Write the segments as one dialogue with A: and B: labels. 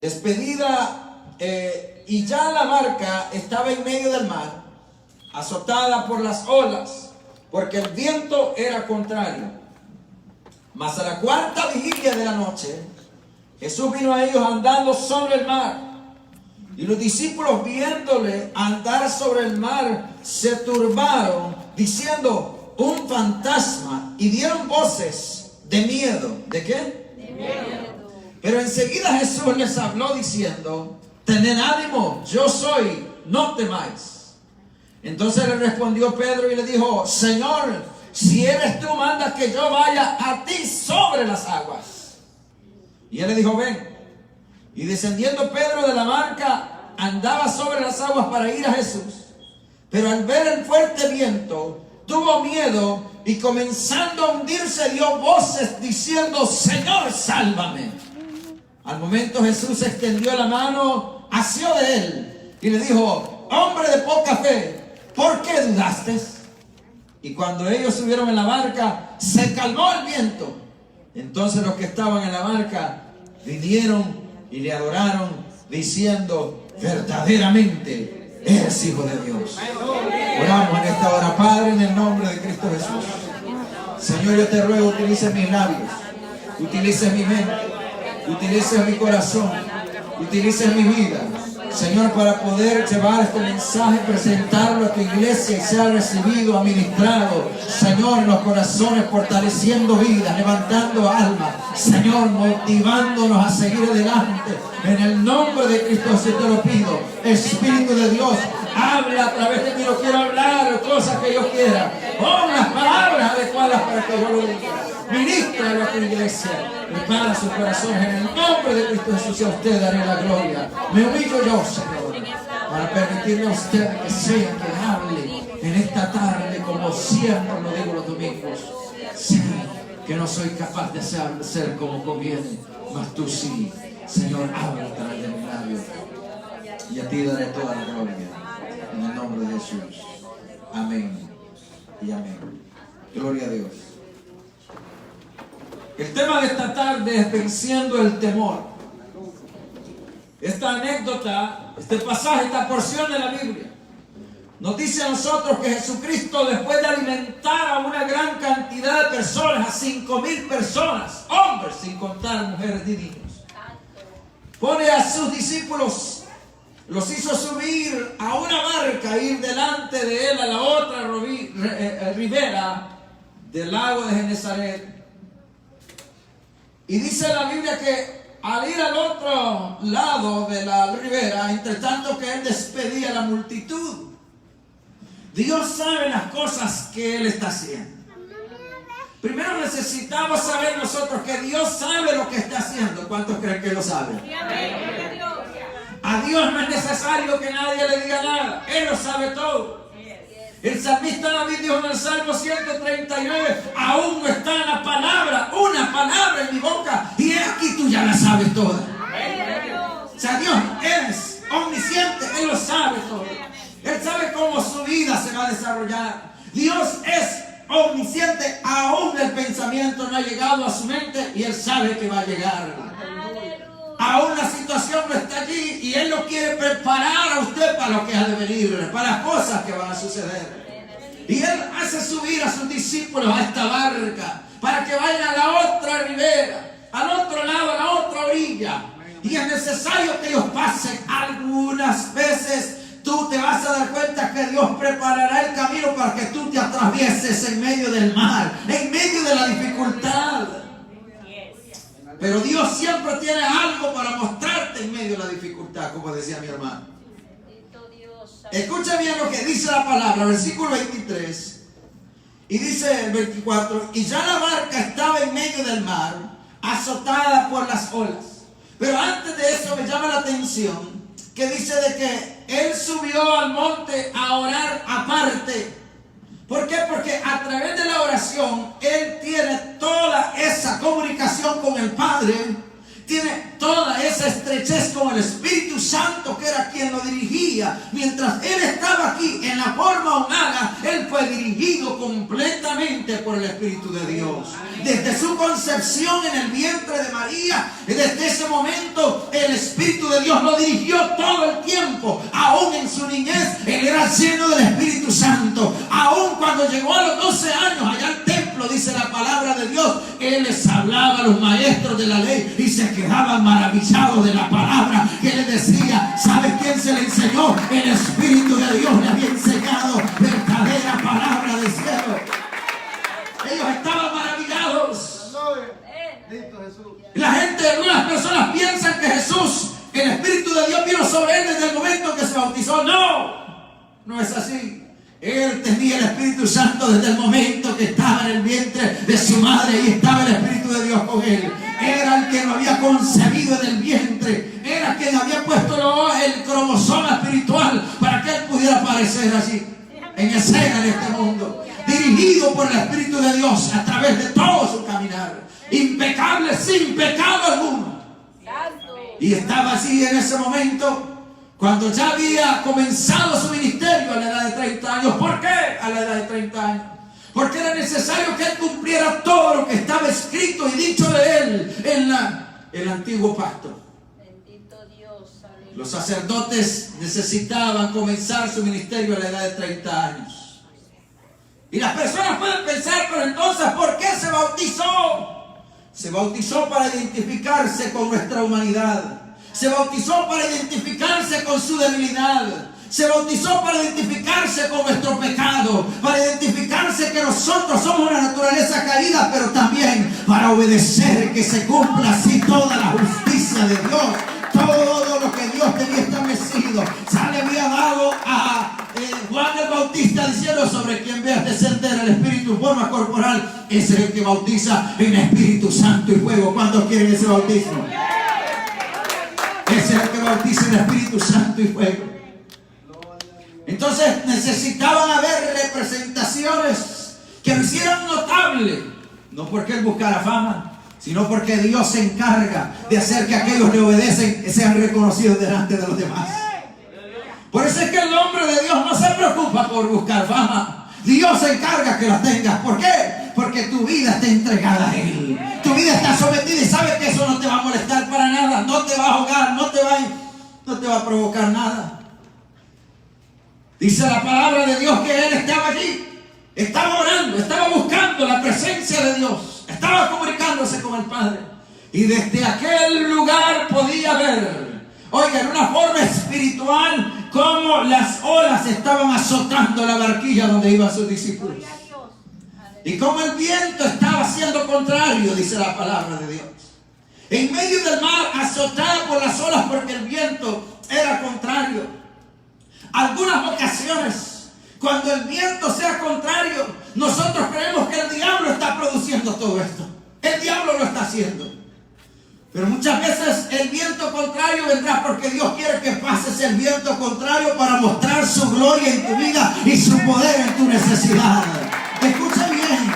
A: Despedida, y ya la barca estaba en medio del mar, azotada por las olas, porque el viento era contrario. Mas a la cuarta vigilia de la noche, Jesús vino a ellos andando sobre el mar. Y los discípulos, viéndole andar sobre el mar, se turbaron, diciendo: un fantasma, y dieron voces de miedo. ¿De qué? De miedo. Pero enseguida Jesús les habló diciendo: tened ánimo, yo soy, no temáis. Entonces le respondió Pedro y le dijo: Señor, si eres tú, manda que yo vaya a ti sobre las aguas. Y él le dijo: ven. Y descendiendo Pedro de la barca, andaba sobre las aguas para ir a Jesús. Pero al ver el fuerte viento, tuvo miedo y comenzando a hundirse dio voces diciendo: Señor, sálvame. Al momento Jesús extendió la mano, asió de él y le dijo: hombre de poca fe, ¿por qué dudaste? Y cuando ellos subieron en la barca, se calmó el viento. Entonces los que estaban en la barca vinieron y le adoraron, diciendo: verdaderamente eres Hijo de Dios. Oramos en esta hora. Padre, en el nombre de Cristo Jesús, Señor, yo te ruego, utilice mis labios, utilice mi mente, utilice mi corazón, utilice mi vida, Señor, para poder llevar este mensaje, presentarlo a tu iglesia y sea recibido, administrado, Señor, en los corazones, fortaleciendo vidas, levantando almas, Señor, motivándonos a seguir adelante. En el nombre de Cristo Jesús te lo pido. Espíritu de Dios, habla a través de mí. No quiero hablar cosas que yo quiera. Pon las palabras adecuadas para que yo lo diga. Ministra a tu iglesia, prepara sus corazones. En el nombre de Cristo Jesús, a usted daré la gloria. Me humillo yo, Señor, para permitirle a usted que sea que hable en esta tarde, como siempre lo digo los domingos. Sí, que no soy capaz de ser como conviene, mas tú sí, Señor, habla a través de mi labio. Y a ti daré toda la gloria. En el nombre de Jesús. Amén y amén. Gloria a Dios. El tema de esta tarde es venciendo el temor. Esta anécdota, este pasaje, esta porción de la Biblia nos dice a nosotros que Jesucristo, después de alimentar a una gran cantidad de personas, a 5,000 personas, hombres sin contar mujeres y niños, pone a sus discípulos, los hizo subir a una barca, ir delante de él a la otra ribera del lago de Genesaret. Y dice la Biblia que al ir al otro lado de la ribera, entre tanto que él despedía a la multitud, Dios sabe las cosas que él está haciendo. Primero necesitamos saber nosotros que Dios sabe lo que está haciendo. ¿Cuántos creen que lo sabe? A Dios no es necesario que nadie le diga nada. Él lo sabe todo. El salmista David dijo en el Salmo 139: aún no está la palabra, una palabra en mi boca, y aquí tú ya la sabes toda. O sea, Dios es omnisciente, Él lo sabe todo. Él sabe cómo su vida se va a desarrollar. Dios es omnisciente, aún el pensamiento no ha llegado a su mente y Él sabe que va a llegar. Aún la situación no está allí y Él lo quiere preparar a usted para lo que ha de venir, para las cosas que van a suceder. Y Él hace subir a sus discípulos a esta barca para que vayan a la otra ribera, al otro lado, a la otra orilla. Y es necesario que ellos pasen. Algunas veces tú te vas a dar cuenta que Dios preparará el camino para que tú te atravieses en medio del mar, en medio de la dificultad. Pero Dios siempre tiene algo para mostrarte en medio de la dificultad, como decía mi hermano. Escucha bien lo que dice la palabra, versículo 23. Y dice el 24: y ya la barca estaba en medio del mar, azotada por las olas. Pero antes de eso me llama la atención que dice de que Él subió al monte a orar aparte. ¿Por qué? Porque a través de la oración Él tiene toda esa comunicación con el Padre tiene toda esa estrechez con el Espíritu Santo, que era quien lo dirigía. Mientras él estaba aquí en la forma humana, él fue dirigido completamente por el Espíritu de Dios. Desde su concepción en el vientre de María, desde ese momento el Espíritu de Dios lo dirigió todo el tiempo. Aún en su niñez él era lleno del Espíritu Santo. Aún cuando llegó a los 12 años allá al templo, dice la palabra de Dios, él les hablaba a los maestros de la ley y se quedaban maravillados de la palabra que les decía. ¿Sabes quién se le enseñó? El Espíritu de Dios le había enseñado verdadera palabra del cielo. Ellos estaban maravillados. La gente, algunas personas piensan que Jesús, el Espíritu de Dios vino sobre él desde el momento que se bautizó. No es así. Él tenía el Espíritu Santo desde el momento que estaba en el vientre de su madre, y estaba el Espíritu de Dios con él. Era el que lo había concebido en el vientre. Era quien había puesto el cromosoma espiritual para que él pudiera aparecer allí en escena en este mundo, dirigido por el Espíritu de Dios a través de todo su caminar, impecable, sin pecado alguno. Y estaba así en ese momento, cuando ya había comenzado su ministerio a la edad de 30 años. ¿Por qué a la edad de 30 años? Porque era necesario que él cumpliera todo lo que estaba escrito y dicho de él en el antiguo pacto.
B: Bendito Dios, aleluya.
A: Los sacerdotes necesitaban comenzar su ministerio a la edad de 30 años. Y las personas pueden pensar, pero entonces, ¿por qué se bautizó? Se bautizó para identificarse con nuestra humanidad. Se bautizó para identificarse con su debilidad. Se bautizó para identificarse con nuestro pecado, para identificarse que nosotros somos una naturaleza caída, pero también para obedecer que se cumpla así toda la justicia de Dios. Todo lo que Dios tenía establecido ya le había dado a Juan el Bautista, diciendo: sobre quien veas descender el Espíritu en forma corporal, ese es el que bautiza en Espíritu Santo y fuego. ¿Cuántos quieren ese bautismo? Ese es el que bautiza en Espíritu Santo y fuego. Entonces necesitaban haber representaciones que lo hicieran notable, no porque él buscara fama, sino porque Dios se encarga de hacer que aquellos que le obedecen sean reconocidos delante de los demás. Por eso es que el hombre de Dios no se preocupa por buscar fama. Dios se encarga que la tengas. ¿Por qué? Porque tu vida está entregada a Él. Tu vida está sometida, y sabes que eso no te va a molestar para nada. No te va a ahogar, no te va a provocar nada. Dice la palabra de Dios que él estaba allí, estaba orando, estaba buscando la presencia de Dios, estaba comunicándose con el Padre, y desde aquel lugar podía ver, oiga, en una forma espiritual, cómo las olas estaban azotando la barquilla donde iban sus discípulos, y cómo el viento estaba siendo contrario, dice la palabra de Dios. En medio del mar, azotada por las olas, porque el viento era contrario. Algunas ocasiones, cuando el viento sea contrario, nosotros creemos que el diablo está produciendo todo esto. El diablo lo está haciendo. Pero muchas veces el viento contrario vendrá porque Dios quiere que pases el viento contrario para mostrar su gloria en tu vida y su poder en tu necesidad. Escucha bien.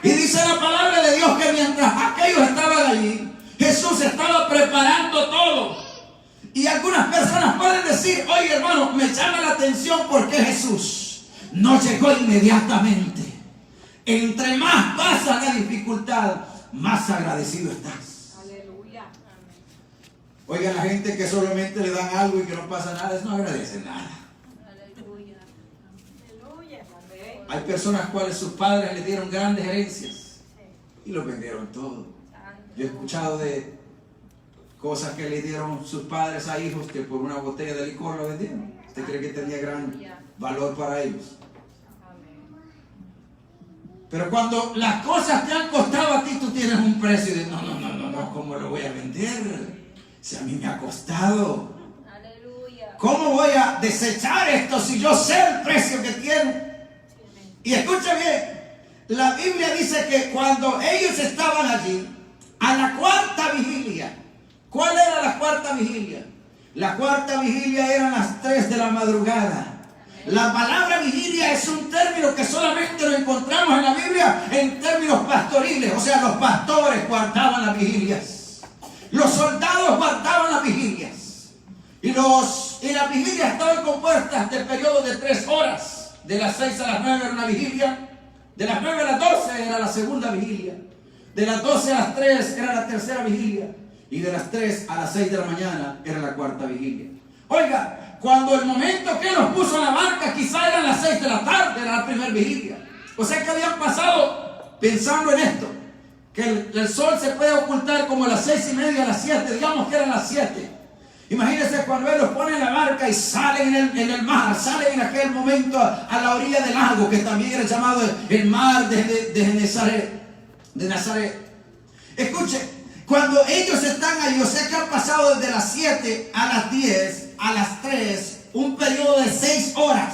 A: Y dice la palabra de Dios que mientras aquellos estaban allí, Jesús estaba preparando todo. Y algunas personas pueden decir: oye, hermano, me llama la atención porque Jesús no llegó inmediatamente. Entre más pasa la dificultad, más agradecido estás.
B: Aleluya.
A: Oiga, la gente que solamente le dan algo y que no pasa nada, no agradece nada.
B: Aleluya. Aleluya.
A: Hay personas cuales sus padres le dieron grandes herencias y lo vendieron todo. Yo he escuchado de cosas que le dieron sus padres a hijos que por una botella de licor lo vendieron. ¿Usted cree que tenía gran valor para ellos? Pero cuando las cosas te han costado a ti, tú tienes un precio de no, ¿cómo lo voy a vender? Si a mí me ha costado.
B: Aleluya.
A: ¿Cómo voy a desechar esto si yo sé el precio que tiene? Y escucha bien, la Biblia dice que cuando ellos estaban allí, a la cuarta vigilia. ¿Cuál era la cuarta vigilia? La cuarta vigilia eran las 3 de la madrugada. La palabra vigilia es un término que solamente lo encontramos en la Biblia en términos pastoriles. O sea, los pastores guardaban las vigilias. Los soldados guardaban las vigilias. Y las vigilias estaban compuestas de periodos de 3 horas. De las 6 a las 9 era una vigilia. De las 9 a las 12 era la segunda vigilia. De las 12 a las 3 era la tercera vigilia. Y de las 3 a las 6 de la mañana era la cuarta vigilia. Oiga, cuando el momento que nos puso en la barca, quizá eran las 6 de la tarde, era la primera vigilia. O sea que habían pasado, pensando en esto, que el sol se puede ocultar como a las 6:30, a las 7, digamos que eran las 7. Imagínense cuando él los pone en la barca y salen en el mar, salen en aquel momento a la orilla del lago, que también era llamado el mar de Nazaret. Escuchen, cuando ellos están ahí, o sea que han pasado desde las 7 a las 10, a las 3, un periodo de 6 horas.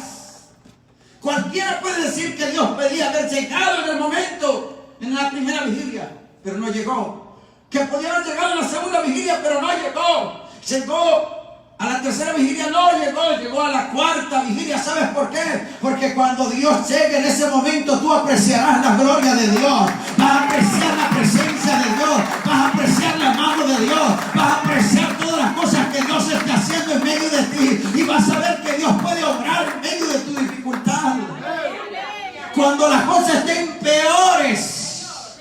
A: Cualquiera puede decir que Dios podía haber llegado en el momento, en la primera vigilia, pero no llegó. Que podía haber llegado en la segunda vigilia, pero no llegó. Llegó a la tercera vigilia, no llegó a la cuarta vigilia. ¿Sabes por qué? Porque cuando Dios llegue en ese momento, tú apreciarás la gloria de Dios. Vas a apreciar la presencia de Dios. Vas a apreciar la mano de Dios. Vas a apreciar todas las cosas que Dios está haciendo en medio de ti. Y vas a ver que Dios puede obrar en medio de tu dificultad. Cuando las cosas estén peores,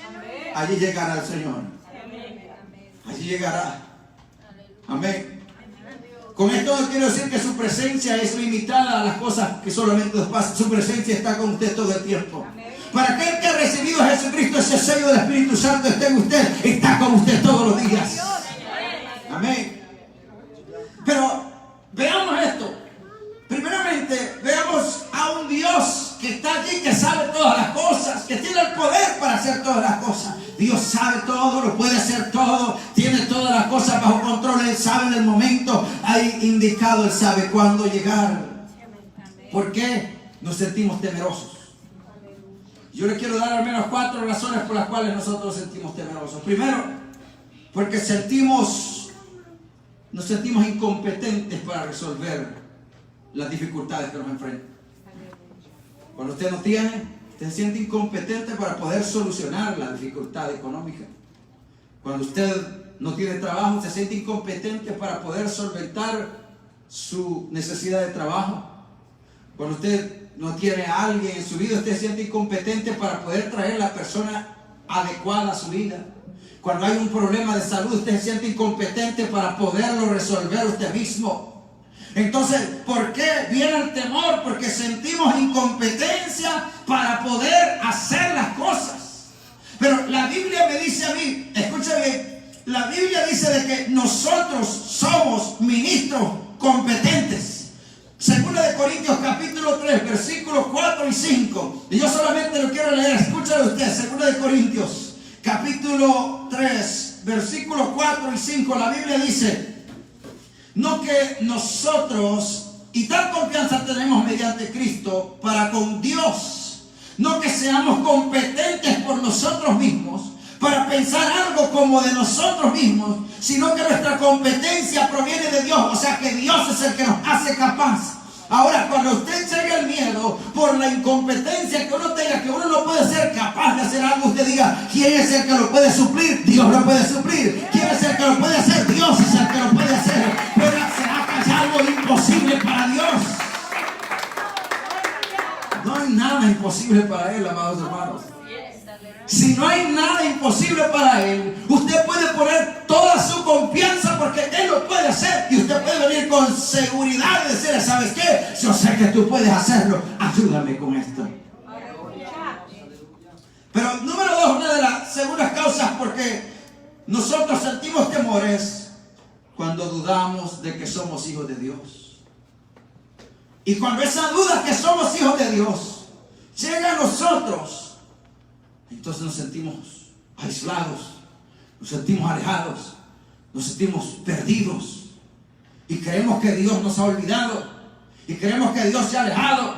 A: allí llegará el Señor. Allí llegará. Amén. Con esto no quiero decir que su presencia es limitada a las cosas que solamente nos pasan. Su presencia está con usted todo el tiempo. Para aquel que ha recibido a Jesucristo, ese sello del Espíritu Santo está en usted, está con usted todos los días. Amén. Pero veamos esto. Primeramente, veamos a un Dios que está allí, que sabe todas las cosas, que tiene el poder para hacer todas las cosas. Dios sabe todo, lo puede hacer todo, tiene todas las cosas bajo control. Él sabe en el momento ahí indicado, Él sabe cuándo llegar. ¿Por qué nos sentimos temerosos? Yo le quiero dar al menos 4 razones por las cuales nosotros nos sentimos temerosos. Primero, porque nos sentimos incompetentes para resolver las dificultades que nos enfrentan. Cuando usted no tiene, usted se siente incompetente para poder solucionar la dificultad económica. Cuando usted no tiene trabajo, se siente incompetente para poder solventar su necesidad de trabajo. Cuando usted no tiene a alguien en su vida, usted se siente incompetente para poder traer la persona adecuada a su vida. Cuando hay un problema de salud, usted se siente incompetente para poderlo resolver usted mismo. Entonces, ¿por qué viene el temor? Porque sentimos incompetencia para poder hacer las cosas. Pero la Biblia me dice a mí, escucha bien, la Biblia dice de que nosotros somos ministros competentes. Segunda de Corintios capítulo 3, versículos 4 y 5. Y yo solamente lo quiero leer, escúchalo usted. Segunda de Corintios capítulo 3, versículos 4 y 5. La Biblia dice: no que nosotros, y tal confianza tenemos mediante Cristo para con Dios, no que seamos competentes por nosotros mismos para pensar algo como de nosotros mismos, sino que nuestra competencia proviene de Dios. O sea que Dios es el que nos hace capaz. Ahora, cuando usted llegue el miedo por la incompetencia que uno tenga, que uno no puede ser capaz de hacer algo, usted diga: ¿quién es el que lo puede suplir? Dios lo puede suplir. ¿Quién es el que lo puede hacer? Dios es el que lo puede hacer. Pero ¿será que hay algo imposible para Dios? No hay nada imposible para Él, amados hermanos. Si no hay nada imposible para Él, usted puede poner toda su confianza porque Él lo puede hacer. Y usted puede venir con seguridad y decirle: ¿sabes qué? Yo sé que tú puedes hacerlo. Ayúdame con esto. Pero número 2, una de las segundas causas porque nosotros sentimos temores cuando dudamos de que somos hijos de Dios. Y cuando esa duda que somos hijos de Dios llega a nosotros, entonces nos sentimos aislados, nos sentimos alejados, nos sentimos perdidos y creemos que Dios nos ha olvidado y creemos que Dios se ha alejado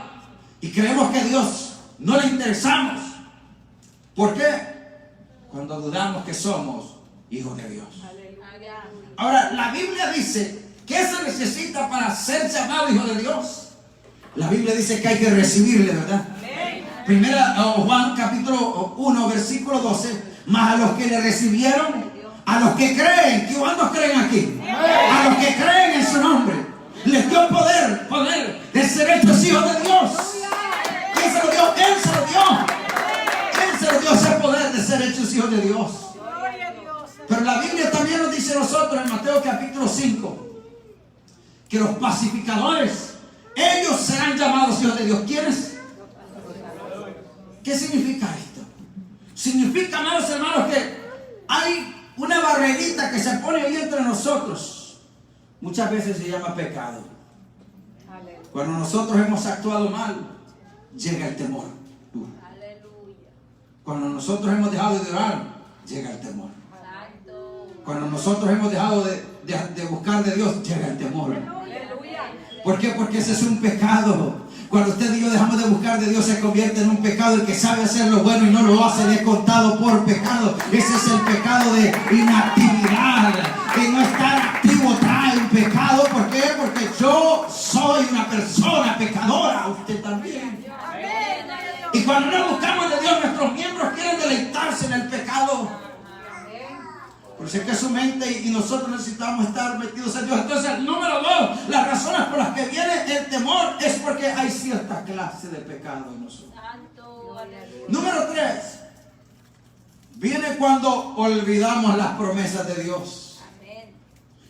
A: y creemos que Dios no le interesamos. ¿Por qué? Cuando dudamos que somos hijos de Dios. Ahora, la Biblia dice: ¿qué se necesita para ser llamado hijo de Dios? La Biblia dice que hay que recibirle, ¿verdad? Primera Juan capítulo 1 versículo 12. Mas a los que le recibieron, a los que creen, ¿cuántos creen aquí? A los que creen en su nombre, les dio poder de ser hechos hijos de Dios. ¿Quién se lo dio? Él se lo dio. Él se lo dio ese poder de ser hechos hijos de Dios. Pero la Biblia también nos dice a nosotros en Mateo capítulo 5 que los pacificadores, ellos serán llamados hijos de Dios. ¿Quiénes? ¿Qué significa esto? Significa, amados hermanos, que hay una barrerita que se pone ahí entre nosotros. Muchas veces se llama pecado. Cuando nosotros hemos actuado mal, llega el temor. Cuando nosotros hemos dejado de orar, llega el temor. Cuando nosotros hemos dejado de buscar de Dios, llega el temor. ¿Por qué? Porque ese es un pecado. Cuando usted y yo dejamos de buscar de Dios, se convierte en un pecado. El que sabe hacer lo bueno y no lo hace, le he contado por pecado. Ese es el pecado de inactividad. Que no estar activo trae un pecado. ¿Por qué? Porque yo soy una persona pecadora. Usted también. Y cuando no buscamos de Dios, nuestros miembros quieren deleitarse en el pecado. Por eso es que su mente y nosotros necesitamos estar metidos en Dios. Entonces, número 2, las razones por las que viene el temor es porque hay cierta clase de pecado en nosotros. Número 3, viene cuando olvidamos las promesas de Dios.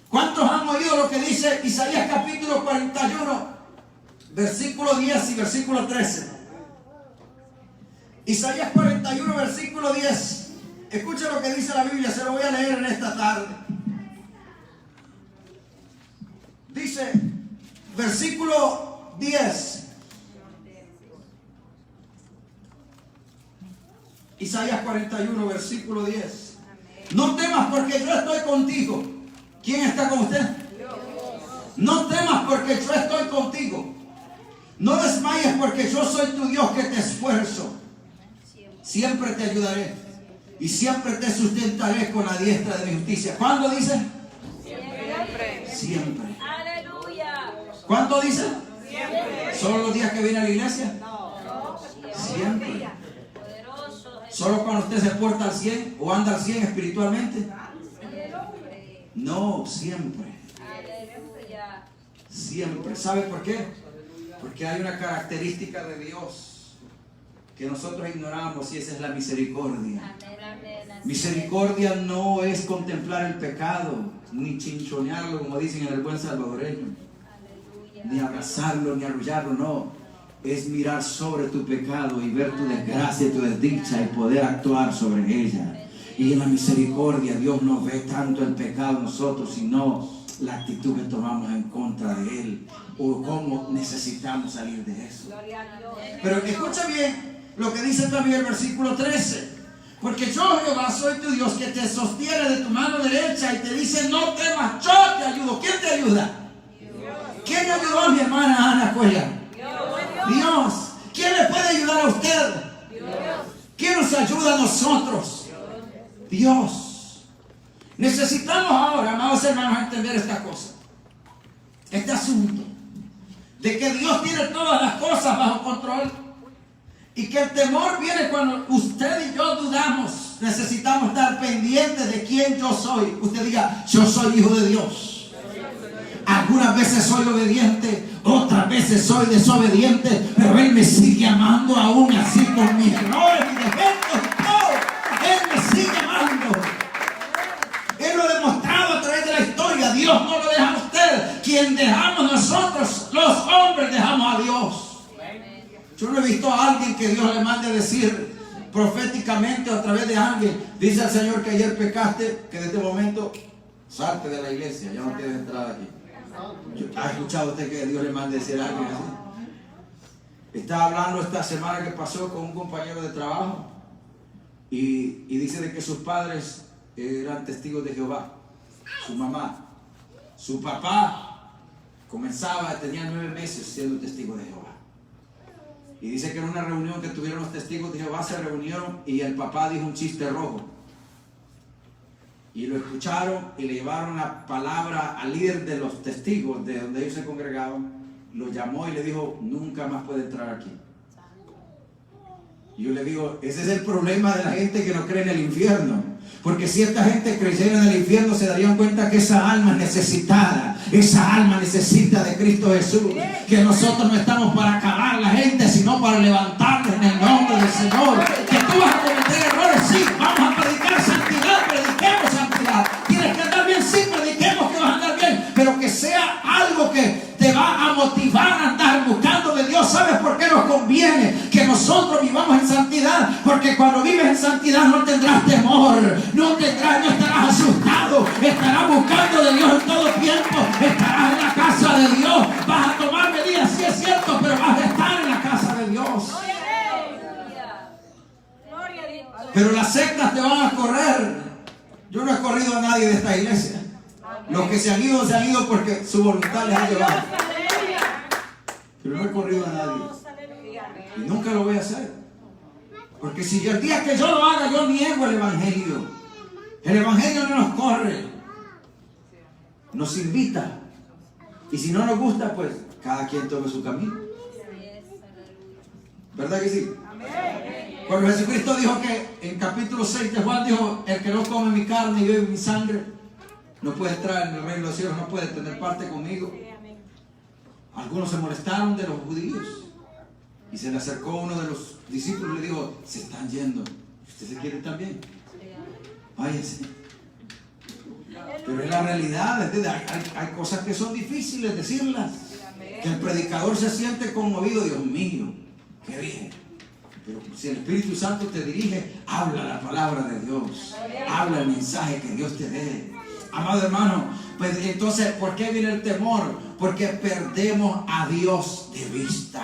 A: ¿Cuántos han oído lo que dice Isaías capítulo 41, versículo 10 y versículo 13? Isaías 41, versículo 10. Escucha lo que dice la Biblia, se lo voy a leer en esta tarde. Dice, versículo 10. Isaías 41, versículo 10. No temas porque yo estoy contigo. ¿Quién está con usted? No temas porque yo estoy contigo. No desmayes porque yo soy tu Dios que te esfuerzo. Siempre te ayudaré. Y siempre te sustentaré con la diestra de mi justicia. ¿Cuándo dice? Siempre. Siempre.
B: Aleluya.
A: ¿Cuánto dice?
B: Siempre.
A: ¿Solo los días que viene a la iglesia?
B: No.
A: Siempre.
B: Poderoso.
A: ¿Solo cuando usted se porta al 100 o anda al 100 espiritualmente? No, siempre.
B: Aleluya.
A: Siempre. ¿Sabe por qué? Porque hay una característica de Dios que nosotros ignoramos, y esa es la misericordia. Misericordia no es contemplar el pecado, ni chinchonearlo, como dicen en el buen salvadoreño, ni abrazarlo, ni arrullarlo, no. Es mirar sobre tu pecado y ver tu desgracia, tu desdicha, y poder actuar sobre ella. Y en la misericordia Dios no ve tanto el pecado en nosotros, sino la actitud que tomamos en contra de Él, o cómo necesitamos salir de eso. Pero escucha bien lo que dice también el versículo 13. Porque yo, Jehová, soy tu Dios, que te sostiene de tu mano derecha y te dice, no temas, yo te ayudo. ¿Quién te ayuda? Dios. ¿Quién ayudó a mi hermana Ana Cuellar? Dios. ¿Quién le puede ayudar a usted? Dios. ¿Quién nos ayuda a nosotros? Dios. Necesitamos ahora, amados hermanos, entender esta cosa, este asunto, de que Dios tiene todas las cosas bajo control. Y que el temor viene cuando usted y yo dudamos. Necesitamos estar pendientes de quién yo soy. Usted diga, yo soy hijo de Dios. Algunas veces soy obediente, otras veces soy desobediente, pero Él me sigue amando aún así con mis errores y defectos. No, Él me sigue amando. Él lo ha demostrado a través de la historia. Dios no lo deja a usted. Quien dejamos nosotros, los hombres, dejamos a Dios. Yo no he visto a alguien que Dios le mande a decir proféticamente o a través de alguien, dice al Señor que ayer pecaste, que en este momento salte de la iglesia, ya no tienes entrada aquí. ¿Ha escuchado usted que Dios le mande a decir a alguien así? Estaba hablando esta semana que pasó con un compañero de trabajo y dice de que sus padres eran testigos de Jehová, su mamá, su papá tenía 9 meses siendo testigo de Jehová. Y dice que en una reunión que tuvieron los testigos de Jehová, se reunieron y el papá dijo un chiste rojo. Y lo escucharon y le llevaron la palabra al líder de los testigos de donde ellos se congregaban. lo llamó y le dijo, nunca más puede entrar aquí. Y yo le digo, ese es el problema de la gente que no cree en el infierno. Porque si esta gente creyera en el infierno, se darían cuenta que esa alma es necesitada. Esa alma necesita de Cristo Jesús. Que nosotros no estamos para acabar a la gente, sino para levantarla en el nombre del Señor. Que tú vas a cometer errores, sí. Vamos a predicar santidad, prediquemos santidad. Tienes que andar bien, sí, prediquemos que vas a andar bien. Pero que sea algo que te va a motivar a andar buscando de Dios. ¿Sabes por qué nos conviene que nosotros vivamos en santidad? Porque cuando vives en santidad no tendrás temor, no estarás asustado, estarás buscando de Dios en todo tiempo, estarás en la casa de Dios, vas a tomar medidas, sí es cierto, pero vas a estar en la casa de Dios. Pero las sectas te van a correr. Yo no he corrido a nadie de esta iglesia. Los que se han ido porque su voluntad les ha llevado. Pero no he corrido a nadie. Y nunca lo voy a hacer. Porque si el día que yo lo haga, yo niego el Evangelio. El Evangelio no nos corre. Nos invita. Y si no nos gusta, pues cada quien tome su camino. ¿Verdad que sí? Cuando Jesucristo dijo que en capítulo 6 de Juan dijo, el que no come mi carne y bebe mi sangre, no puede entrar en el reino de los cielos, no puede tener parte conmigo. Algunos se molestaron de los judíos. Y se le acercó uno de los discípulos y le dijo, se están yendo. ¿Usted se quiere también? Váyanse. Pero es la realidad. Hay cosas que son difíciles decirlas. Que el predicador se siente conmovido. Dios mío, qué bien. Pero si el Espíritu Santo te dirige, habla la palabra de Dios. Habla el mensaje que Dios te dé. Amado hermano, pues entonces, ¿por qué viene el temor? Porque perdemos a Dios de vista.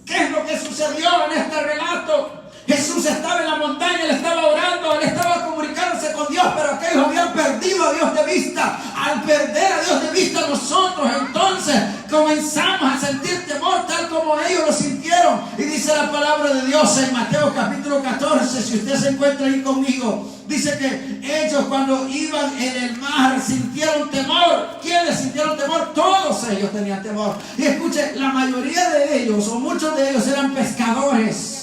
A: ¿Qué es lo que sucedió en este relato? Jesús estaba en la montaña, él estaba orando, él estaba comunicándose con Dios, pero aquellos habían perdido a Dios de vista. Al perder a Dios de vista, nosotros entonces comenzamos a sentir temor tal como ellos lo sintieron. Y dice la palabra de Dios en Mateo capítulo 14, si usted se encuentra ahí conmigo, dice que ellos cuando iban en el mar sintieron temor. ¿Quiénes sintieron temor? Todos ellos tenían temor. Y escuche, la mayoría de ellos o muchos de ellos eran pescadores.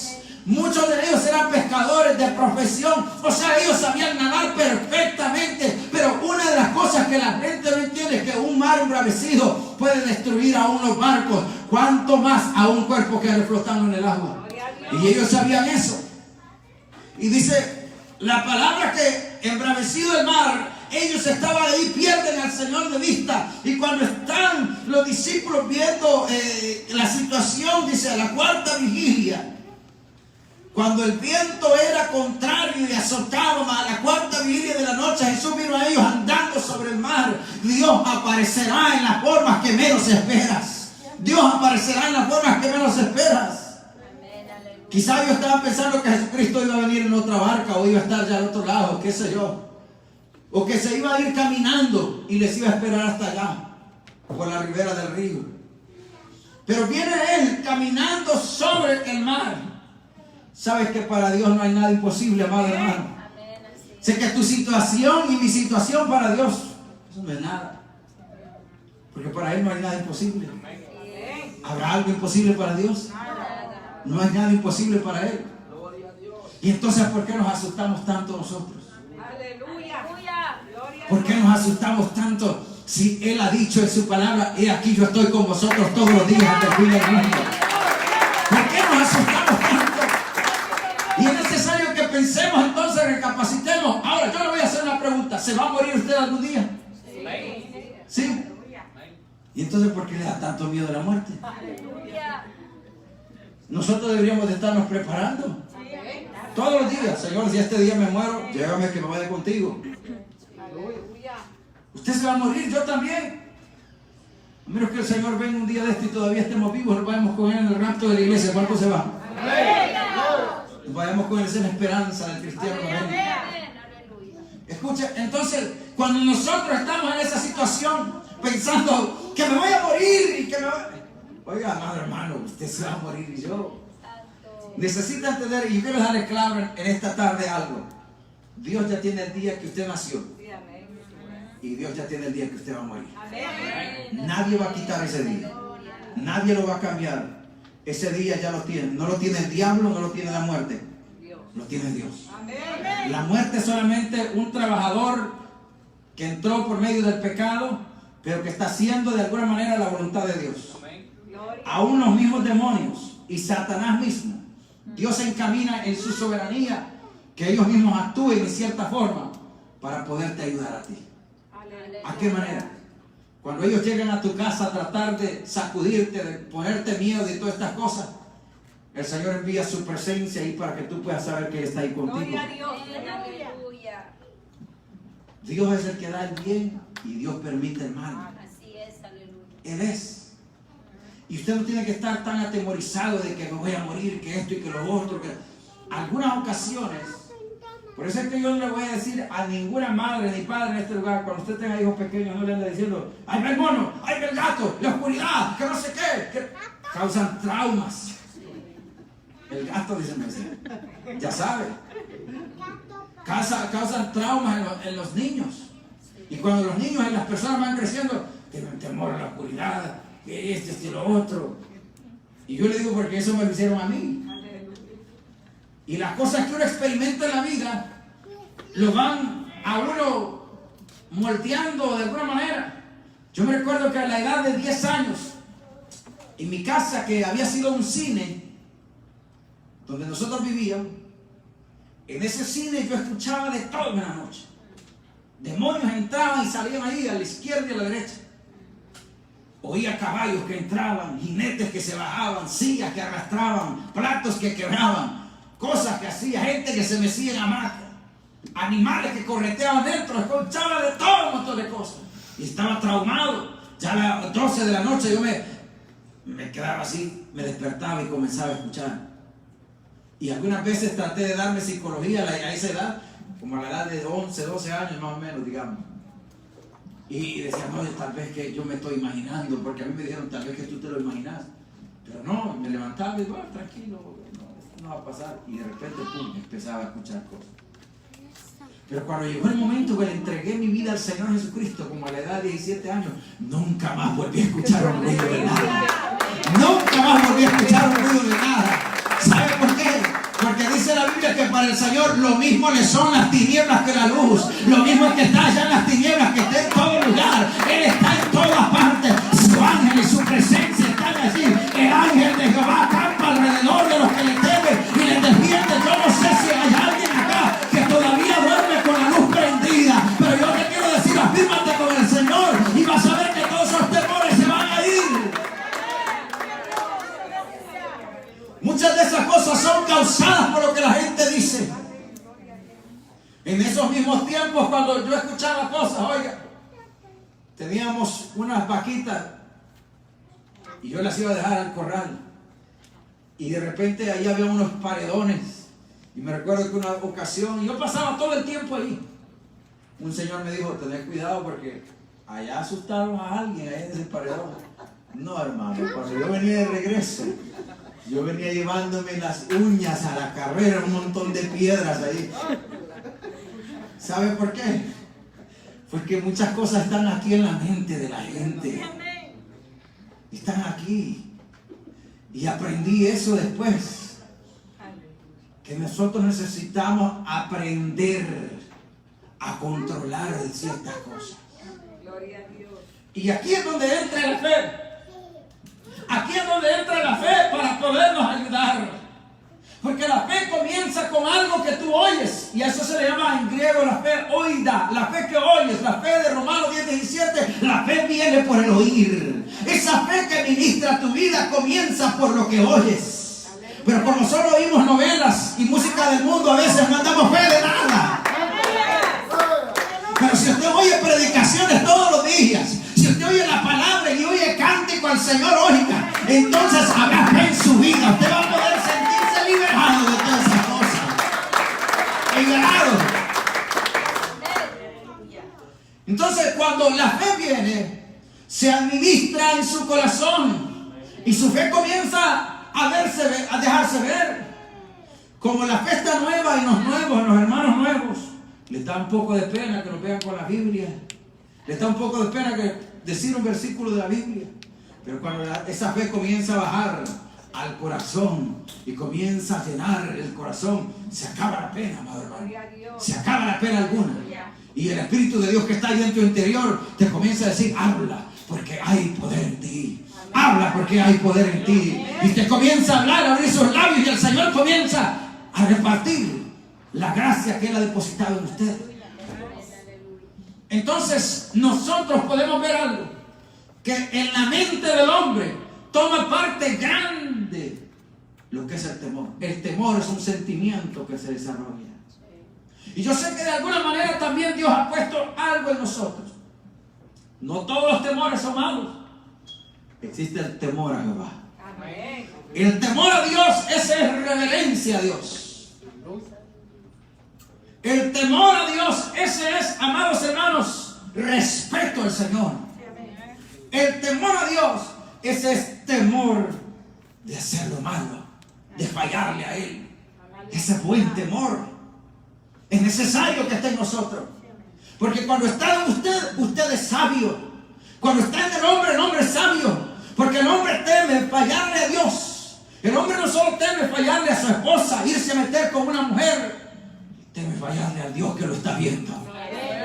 A: Muchos de ellos eran pescadores de profesión, o sea, ellos sabían nadar perfectamente. Pero una de las cosas que la gente no entiende es que un mar embravecido puede destruir a unos barcos, cuanto más a un cuerpo que anda flotando en el agua. Y ellos sabían eso. Y dice la palabra que embravecido el mar, ellos estaban ahí, pierden al Señor de vista. Y cuando están los discípulos viendo la situación, dice a la cuarta vigilia, cuando el viento era contrario y azotaba, a la cuarta vigilia de la noche, Jesús vino a ellos andando sobre el mar. Dios aparecerá en las formas que menos esperas. Dios aparecerá en las formas que menos esperas. Quizá ellos estaban pensando que Jesucristo iba a venir en otra barca o iba a estar ya al otro lado, qué sé yo. O que se iba a ir caminando y les iba a esperar hasta allá, por la ribera del río. Pero viene Él caminando sobre el mar. Sabes que para Dios no hay nada imposible, amado hermano. Sé que tu situación y mi situación para Dios, eso no es nada. Porque para Él no hay nada imposible. ¿Habrá algo imposible para Dios? No hay nada imposible para Él. Y entonces, ¿por qué nos asustamos tanto nosotros? ¿Por qué nos asustamos tanto si Él ha dicho en su palabra, he aquí yo estoy con vosotros todos los días hasta el fin del mundo? ¿Por qué nos asustamos tanto? Y es necesario que pensemos entonces, recapacitemos. Ahora yo le voy a hacer una pregunta. ¿Se va a morir usted algún día? ¿Sí? ¿Y entonces por qué le da tanto miedo a la muerte? Nosotros deberíamos de estarnos preparando todos los días. Señor, si este día me muero, llévame que me vaya contigo. Usted se va a morir, yo también. A menos que el Señor venga un día de este y todavía estemos vivos, nos vayamos con Él en el rapto de la iglesia. ¿Cuántos se van? Nos vayamos con Él en la esperanza del cristiano. Escucha, entonces, cuando nosotros estamos en esa situación, pensando que me voy a morir y que me voy... Oiga, amado hermano, usted se va a morir y yo. Necesita entender, y yo quiero dejarle claro en esta tarde algo. Dios ya tiene el día que usted nació. Y Dios ya tiene el día que usted va a morir. Nadie va a quitar ese día.
C: Nadie lo va a cambiar. Ese día ya lo tiene. No lo tiene el diablo, no lo tiene la muerte. Lo tiene Dios. La muerte es solamente un trabajador que entró por medio del pecado, pero que está haciendo de alguna manera la voluntad de Dios. Aún los mismos demonios y Satanás mismo, Dios se encamina en su soberanía que ellos mismos actúen de cierta forma para poderte ayudar a ti. ¿A qué manera? Cuando ellos llegan a tu casa a tratar de sacudirte, de ponerte miedo y todas estas cosas, el Señor envía su presencia ahí para que tú puedas saber que Él está ahí contigo.
B: Gloria a Dios. Aleluya.
C: Dios es el que da el bien y Dios permite el mal.
B: Así es, aleluya.
C: Él es. Y usted no tiene que estar tan atemorizado de que me voy a morir, que esto y que lo otro. Que... Algunas ocasiones, por eso es que yo no le voy a decir a ninguna madre ni padre en este lugar, cuando usted tenga hijos pequeños, no le ande diciendo, ¡ay, ve el mono! ¡Ay, ve el gato! ¡La oscuridad! ¡Que no sé qué! Que causan traumas. El gato, dice Messi. Ya sabe. Causan traumas en los niños. Y cuando los niños y las personas van creciendo, tienen temor a la oscuridad, que esto y lo otro. Y yo le digo porque eso me lo hicieron a mí. Y las cosas que uno experimenta en la vida lo van a uno moldeando de alguna manera. Yo me recuerdo que a la edad de 10 años, en mi casa, que había sido un cine donde nosotros vivíamos, en ese cine yo escuchaba de todo en la noche. Demonios entraban y salían ahí a la izquierda y a la derecha. Oía caballos que entraban, jinetes que se bajaban, sillas que arrastraban, platos que quebraban, cosas que hacía, gente que se mecía en hamaca, animales que correteaban dentro, escuchaba de todo un montón de cosas. Y estaba traumado. Ya a las 12 de la noche yo me quedaba así, me despertaba y comenzaba a escuchar. Y algunas veces traté de darme psicología a esa edad, como a la edad de 11, 12 años más o menos, digamos. Y decía, no, tal vez que yo me estoy imaginando, porque a mí me dijeron, tal vez que tú te lo imaginas. Pero no, me levantaba y digo, tranquilo, esto no va a pasar. Y de repente, pum, empezaba a escuchar cosas. Pero cuando llegó el momento que le entregué mi vida al Señor Jesucristo, como a la edad de 17 años, nunca más volví a escuchar un ruido de nada. Nunca más volví a escuchar un ruido de nada. ¿Sabe por qué? Porque dice la Biblia que para el Señor lo mismo le son las tinieblas que la luz. Lo mismo que está allá en las tinieblas, que está en todo lugar. Él está en todas partes. Su ángel y su presencia están allí. El ángel de Jehová acampa alrededor de los que le temen y les defiende. Yo no sé si hay alguien acá que todavía duerme con la luz prendida, pero yo te quiero decir, afírmate con el Señor y vas a ver que todos esos temores se van a ir. Muchas de esas cosas son causadas por lo que la gente dice. En esos mismos tiempos, cuando yo escuchaba cosas, oiga, teníamos unas vaquitas y yo las iba a dejar al corral. Y de repente ahí había unos paredones. Y me recuerdo que una ocasión, yo pasaba todo el tiempo ahí. Un señor me dijo, tened cuidado porque allá asustaron a alguien ahí en ese paredón. No, hermano, cuando yo venía de regreso, yo venía llevándome las uñas a la carrera, un montón de piedras ahí. ¿Sabe por qué? Porque muchas cosas están aquí en la mente de la gente. Están aquí. Y aprendí eso después. Que nosotros necesitamos aprender a controlar ciertas cosas.
B: Gloria a Dios.
C: Y aquí es donde entra la fe. Aquí es donde entra la fe para podernos ayudar. Porque la fe comienza con algo que tú oyes. Y a eso se le llama en griego la fe oída. La fe que oyes, la fe de Romanos 10:17. La fe viene por el oír. Esa fe que ministra tu vida comienza por lo que oyes. Pero como solo oímos novelas y música del mundo, a veces no andamos fe de nada. Pero si usted oye predicaciones todos los días, si usted oye la palabra y oye cántico al Señor, oiga, entonces habrá fe en su vida. Usted va a poder sentirse liberado de todas esas cosas. Liberado. Entonces, cuando la fe viene, se administra en su corazón y su fe comienza a dejarse ver. Como la fe está nueva en los nuevos, en los hermanos nuevos, les da un poco de pena que nos vean con la Biblia. Les da un poco de pena que decir un versículo de la Biblia. Pero cuando esa fe comienza a bajar al corazón y comienza a llenar el corazón, se acaba la pena, amado hermano.
B: Gloria a Dios.
C: Se acaba la pena alguna. Y el Espíritu de Dios que está ahí en tu interior te comienza a decir: habla, porque hay poder en ti. Habla, porque hay poder en ti. Y te comienza a hablar, a abrir sus labios, y el Señor comienza a repartir la gracia que Él ha depositado en usted. Entonces nosotros podemos ver algo, que en la mente del hombre toma parte grande lo que es el temor. El temor es un sentimiento que se desarrolla. Y yo sé que de alguna manera también Dios ha puesto algo en nosotros. No todos los temores son malos. Existe el temor a Jehová.
B: Amén.
C: El temor a Dios, esa es reverencia a Dios. El temor a Dios, ese es, amados hermanos, respeto al Señor. El temor a Dios, ese es temor de hacer lo malo, de fallarle a Él. Ese buen temor es necesario que esté en nosotros. Porque cuando está en usted, usted es sabio. Cuando está en el hombre es sabio. Porque el hombre teme fallarle a Dios. El hombre no solo teme fallarle a su esposa, irse a meter con una mujer, teme fallarle al Dios que lo está viendo.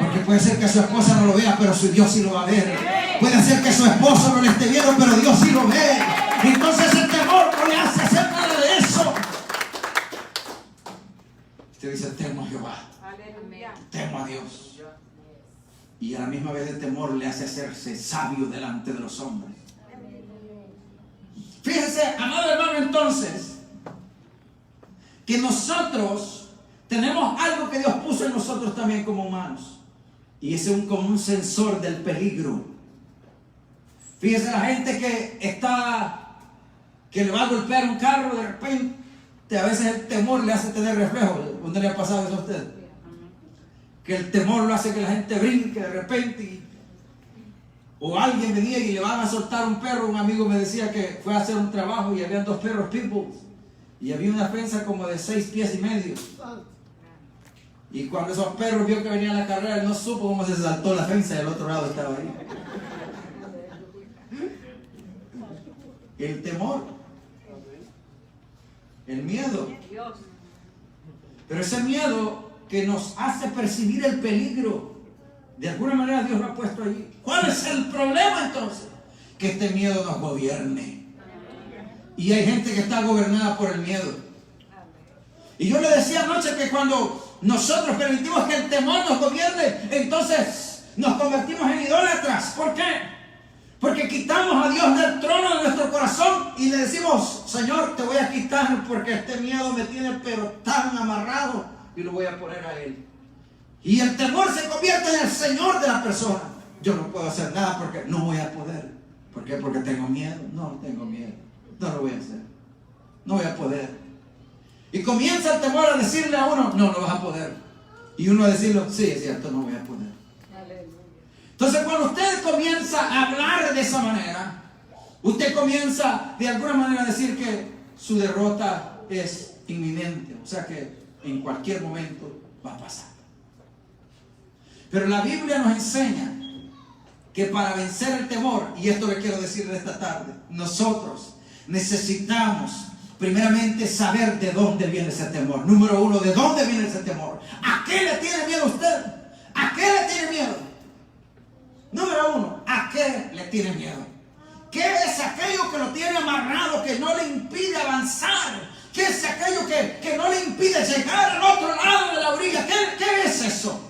C: Porque puede ser que su esposa no lo vea, pero su Dios sí lo va a ver. Puede ser que su esposo no le esté viendo, pero Dios sí lo ve. Entonces el temor no le hace hacer nada de eso. Usted dice: temo a Jehová,
B: Aleluya.
C: temo a Dios. Y a la misma vez el temor le hace hacerse sabio delante de los hombres. Fíjense, amado hermano, entonces, que nosotros tenemos algo que Dios puso en nosotros también como humanos. Y es como un sensor del peligro. Fíjense, la gente que le va a golpear un carro, de repente, a veces el temor le hace tener reflejos. ¿Dónde le ha pasado eso a usted? Que el temor lo hace que la gente brinque de repente. O alguien venía y le van a soltar un perro. Un amigo me decía que fue a hacer un trabajo y había 2 perros pitbull. Y había una fensa como de 6 pies y medio. Y cuando esos perros vio que venía la carrera, él no supo cómo se saltó la fensa y el otro lado estaba ahí. El temor. El miedo. Pero ese miedo que nos hace percibir el peligro, de alguna manera Dios lo ha puesto allí. ¿Cuál es el problema entonces? Que este miedo nos gobierne. Y hay gente que está gobernada por el miedo. Y yo le decía anoche que cuando nosotros permitimos que el temor nos gobierne, entonces nos convertimos en idólatras. ¿Por qué? Porque quitamos a Dios del trono de nuestro corazón y le decimos: Señor, te voy a quitar porque este miedo me tiene pero tan amarrado, y lo voy a poner a Él. Y el temor se convierte en el Señor de la persona. Yo no puedo hacer nada porque no voy a poder. ¿Por qué? Porque tengo miedo. No tengo miedo. No lo voy a hacer. No voy a poder. Y comienza el temor a decirle a uno: no vas a poder. Y uno a decirlo: sí, es cierto, no voy a poder. Entonces cuando usted comienza a hablar de esa manera, usted comienza de alguna manera a decir que su derrota es inminente. O sea que en cualquier momento va a pasar. Pero la Biblia nos enseña que para vencer el temor, y esto le quiero decir de esta tarde, nosotros necesitamos primeramente saber de dónde viene ese temor. Número 1, ¿de dónde viene ese temor? ¿A qué le tiene miedo usted? ¿A qué le tiene miedo? Número 1, ¿a qué le tiene miedo? ¿Qué es aquello que lo tiene amarrado, que no le impide avanzar? ¿Qué es aquello que no le impide llegar al otro lado de la orilla? ¿Qué es eso?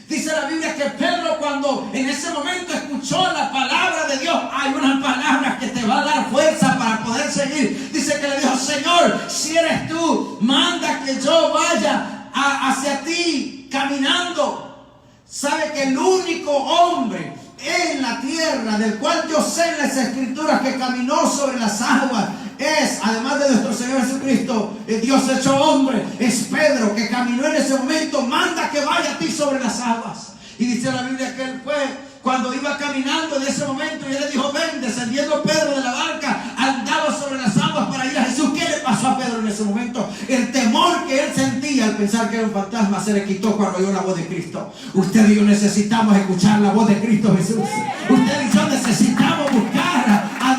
C: Dice la Biblia que Pedro, cuando en ese momento escuchó la palabra de Dios, hay unas palabras que te va a dar fuerza para poder seguir. Dice que le dijo: Señor, si eres tú, manda que yo vaya hacia ti caminando. Sabe que el único hombre en la tierra del cual yo sé en las Escrituras que caminó sobre las aguas es, además de nuestro Señor Jesucristo, el Dios hecho hombre, es Pedro, que caminó en ese momento. Manda que vaya a ti sobre las aguas. Y dice la Biblia que él fue, cuando iba caminando en ese momento, y él le dijo: ven. Descendiendo Pedro de la barca, andaba sobre las aguas para ir a Jesús. ¿Qué le pasó a Pedro en ese momento? El temor que él sentía al pensar que era un fantasma se le quitó cuando oyó la voz de Cristo. Usted y yo necesitamos escuchar la voz de Cristo Jesús. Usted y yo necesitamos buscar a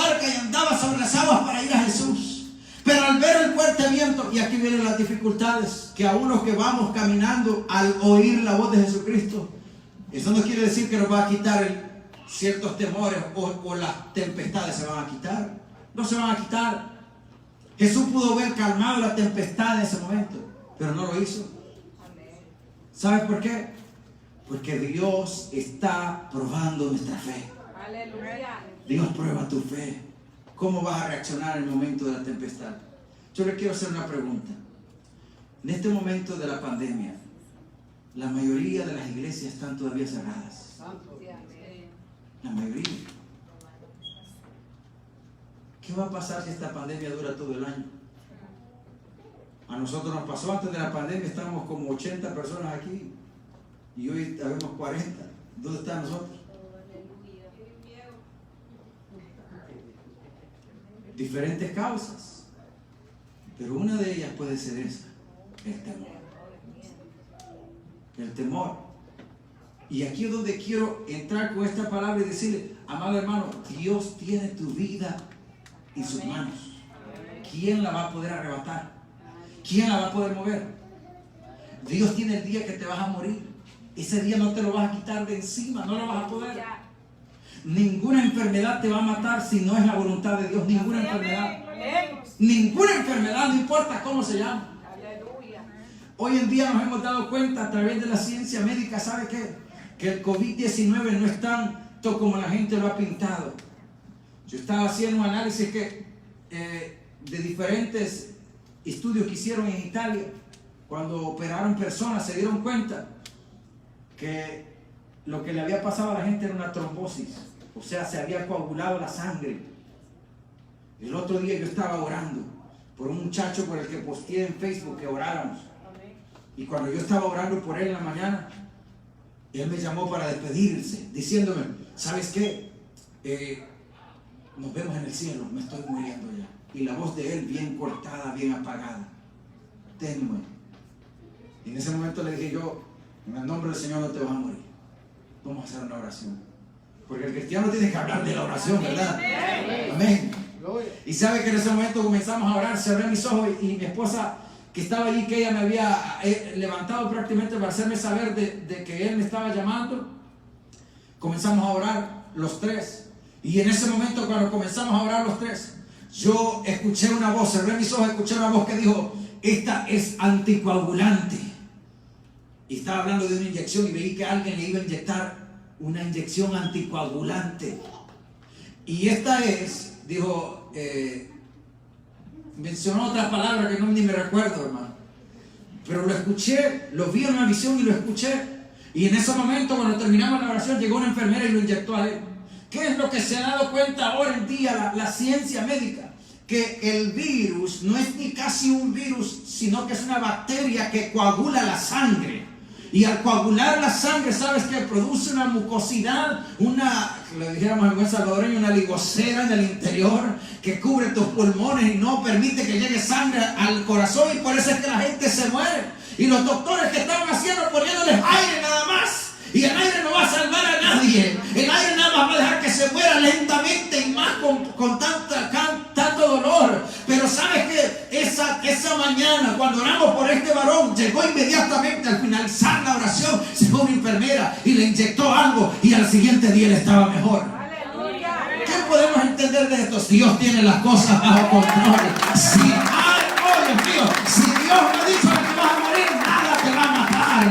C: barca y andaba sobre las aguas para ir a Jesús. Pero al ver el fuerte viento, y aquí vienen las dificultades, que aún los que vamos caminando al oír la voz de Jesucristo, eso no quiere decir que nos va a quitar ciertos temores o las tempestades se van a quitar. No se van a quitar. Jesús pudo haber calmado la tempestad en ese momento, pero no lo hizo. ¿Sabes por qué? Porque Dios está probando nuestra fe.
B: Aleluya.
C: Dios prueba tu fe. ¿Cómo vas a reaccionar en el momento de la tempestad? Yo le quiero hacer una pregunta. En este momento de la pandemia, la mayoría de las iglesias están todavía cerradas. La mayoría. ¿Qué va a pasar si esta pandemia dura todo el año? A nosotros nos pasó antes de la pandemia, estábamos como 80 personas aquí y hoy habemos 40. ¿Dónde están nosotros? Diferentes causas, pero una de ellas puede ser esa, el temor. El temor. Y aquí es donde quiero entrar con esta palabra y decirle, amado hermano, Dios tiene tu vida en sus manos. ¿Quién la va a poder arrebatar? ¿Quién la va a poder mover? Dios tiene el día que te vas a morir. Ese día no te lo vas a quitar de encima, no lo vas a poder. Ninguna enfermedad te va a matar si no es la voluntad de Dios. Ninguna enfermedad. Ninguna enfermedad, no importa cómo se llama. Hoy en día nos hemos dado cuenta a través de la ciencia médica, ¿sabe qué? Que el COVID-19 no es tanto como la gente lo ha pintado. Yo estaba haciendo un análisis de diferentes estudios que hicieron en Italia. Cuando operaron personas se dieron cuenta que lo que le había pasado a la gente era una trombosis. O sea, se había coagulado la sangre. El otro día yo estaba orando por un muchacho por el que posteé en Facebook que oráramos. Y cuando yo estaba orando por él en la mañana, él me llamó para despedirse, diciéndome, ¿sabes qué? Nos vemos en el cielo, me estoy muriendo ya. Y la voz de él bien cortada, bien apagada, tenue. Y en ese momento le dije yo, en el nombre del Señor no te vas a morir. Vamos a hacer una oración. Porque el cristiano tiene que hablar de la oración, ¿verdad? Amén. Y sabe que en ese momento comenzamos a orar, cerré mis ojos y mi esposa que estaba allí, que ella me había levantado prácticamente para hacerme saber de que él me estaba llamando, comenzamos a orar los tres. Y en ese momento cuando comenzamos a orar los tres, yo escuché una voz, cerré mis ojos, escuché una voz que dijo, esta es anticoagulante. Y estaba hablando de una inyección y veí que alguien le iba a inyectar una inyección anticoagulante. Y esta es, dijo, mencionó otra palabra que no ni me recuerdo, hermano. Pero lo escuché, lo vi en una visión y lo escuché. Y en ese momento, cuando terminamos la oración, llegó una enfermera y lo inyectó a él. ¿Qué es lo que se ha dado cuenta ahora en día la ciencia médica? Que el virus no es ni casi un virus, sino que es una bacteria que coagula la sangre. Y al coagular la sangre, ¿sabes qué? Produce una mucosidad, le dijéramos en buen salvadoreño, una ligocera en el interior que cubre tus pulmones y no permite que llegue sangre al corazón, y por eso es que la gente se muere. Y los doctores que estaban haciendo, poniéndoles aire nada más, y el aire no va a salvar a nadie. El aire nada más va a dejar que se muera lentamente y más con tanto dolor. Pero ¿sabes qué? Esa mañana, cuando oramos por este varón, llegó inmediatamente al finalizar la oración, llegó una enfermera y le inyectó algo, y al siguiente día él estaba mejor. ¡Aleluya! ¿Qué podemos entender de esto? Dios tiene las cosas bajo control. Si Dios me ha dicho que vas a morir, nada te va a matar.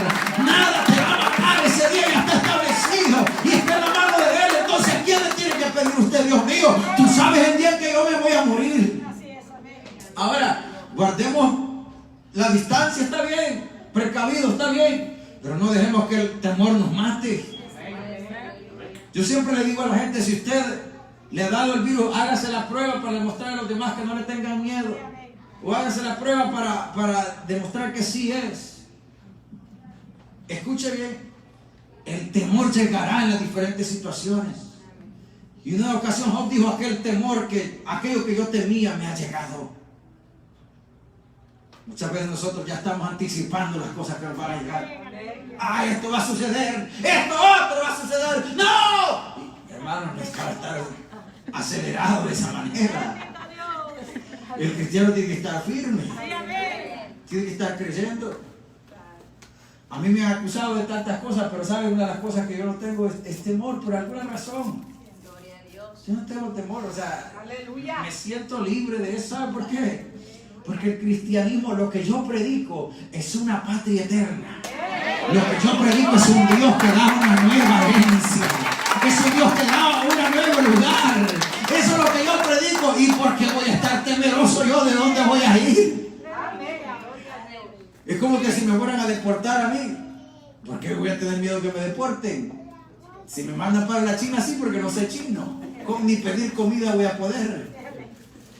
C: Nada te va a matar. Ese día ya está establecido y está en la mano de Él. Entonces, ¿quién le tiene que pedir usted? Dios mío, tú sabes el día en que yo me voy a morir. Ahora, guardemos la distancia, está bien, precavido, está bien, pero no dejemos que el temor nos mate. Yo siempre le digo a la gente, si usted le ha dado el virus, hágase la prueba para demostrar a los demás que no le tengan miedo. O hágase la prueba para demostrar que sí es. Escuche bien, el temor llegará en las diferentes situaciones. Y en una ocasión Job dijo, aquello que yo temía me ha llegado. Muchas veces nosotros ya estamos anticipando las cosas que nos van a llegar. ¡Ay, esto va a suceder! ¡Esto otro va a suceder! ¡No! Y, hermanos, no es para estar acelerado de esa manera. El cristiano tiene que estar firme. Tiene que estar creyendo. A mí me han acusado de tantas cosas, pero ¿saben? Una de las cosas que yo no tengo es temor por alguna razón.
B: Gloria a Dios.
C: Yo no tengo temor, o sea,
D: Aleluya.
C: me siento libre de eso. ¿Saben por qué? Porque el cristianismo, lo que yo predico, es una patria eterna. Lo que yo predico es un Dios que da una nueva herencia. Es un Dios que da un nuevo lugar. Eso es lo que yo predico. ¿Y por qué voy a estar temeroso yo de dónde voy a ir? Es como que si me fueran a deportar a mí, ¿por qué voy a tener miedo que me deporten? Si me mandan para la China, sí, porque no sé chino. Ni pedir comida voy a poder.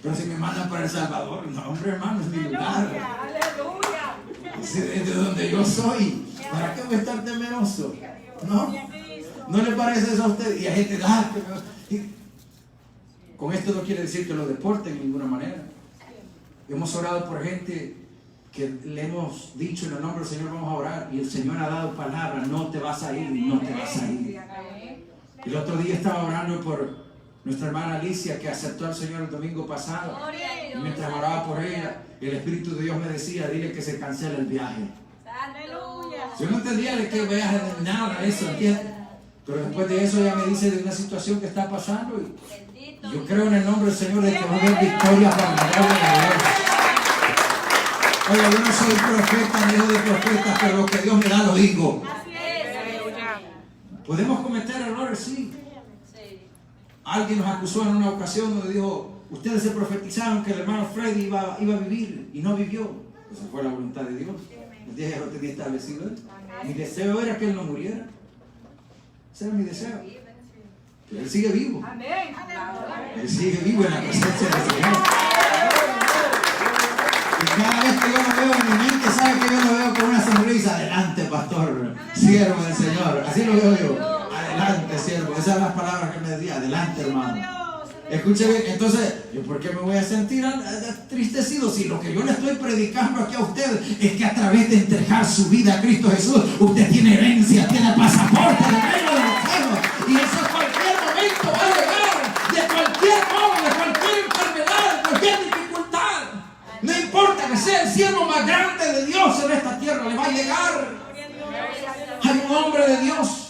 C: Pero si me mandan para El Salvador, no, hombre, hermano, es mi lugar. De donde yo soy. ¿Para qué voy a estar temeroso? ¿No? ¿No le parece eso a usted? Y hay gente, con esto no quiere decir que lo deporten de ninguna manera. Hemos orado por gente que le hemos dicho en el nombre del Señor vamos a orar, y el Señor ha dado palabras: no te vas a ir, no te vas a ir. El otro día estaba orando por nuestra hermana Alicia, que aceptó al Señor el domingo pasado, y mientras oraba por ella, el Espíritu de Dios me decía: dile que se cancela el viaje. Yo no entendía de qué viaje, de nada eso, ¿entiendes? Pero después de eso ella me dice de una situación que está pasando, y yo creo en el nombre del Señor de que va a haber victoria para la gloria de Dios. Oye, yo no soy profeta ni hijo de profeta, pero lo que Dios me da lo digo. ¿Podemos cometer errores? Sí. Alguien nos acusó en una ocasión donde dijo: ustedes se profetizaron que el hermano Freddy iba a vivir y no vivió. Esa fue la voluntad de Dios. El día ya lo tenía establecido él. Mi deseo era que él no muriera. Ese era mi deseo. Pero él sigue vivo. Él sigue vivo en la presencia del Señor. Y cada vez que yo lo veo en mi mente, ¿sabe que yo lo veo con una sonrisa? Adelante, pastor, siervo del Señor. Así lo veo yo. Adelante, siervo. Esas son las palabras que me decía. Adelante, hermano. Escuche bien, entonces, ¿yo por qué me voy a sentir entristecido si lo que yo le estoy predicando aquí a usted es que a través de entregar su vida a Cristo Jesús, usted tiene herencia, tiene pasaporte del reino de los cielos? Y eso en cualquier momento va a llegar, de cualquier modo, de cualquier enfermedad, de cualquier dificultad. No importa que sea el siervo más grande de Dios en esta tierra, le va a llegar. Hay un hombre de Dios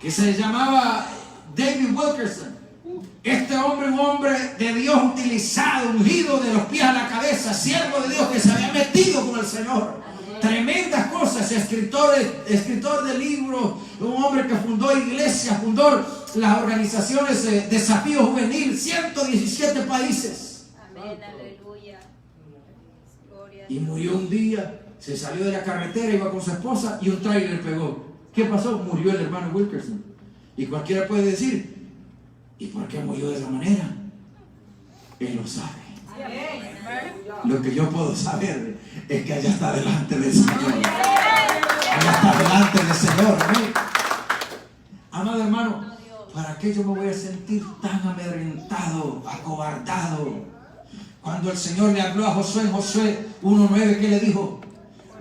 C: que se llamaba David Wilkerson. Este hombre, un hombre de Dios utilizado, ungido de los pies a la cabeza, siervo de Dios que se había metido con el Señor. Tremendas cosas, escritor de libros, un hombre que fundó iglesias, fundó las organizaciones de Desafío Juvenil, 117 países.
B: Amén, aleluya.
C: Y murió un día, se salió de la carretera, iba con su esposa y un tráiler pegó. ¿Qué pasó? Murió el hermano Wilkerson. Y cualquiera puede decir: ¿y por qué murió de esa manera? Él lo sabe. Lo que yo puedo saber es que allá está delante del Señor. Allá está delante del Señor. ¿Eh? Amado hermano, ¿para qué yo me voy a sentir tan amedrentado, acobardado? Cuando el Señor le habló a Josué en Josué 1:9, ¿qué le dijo?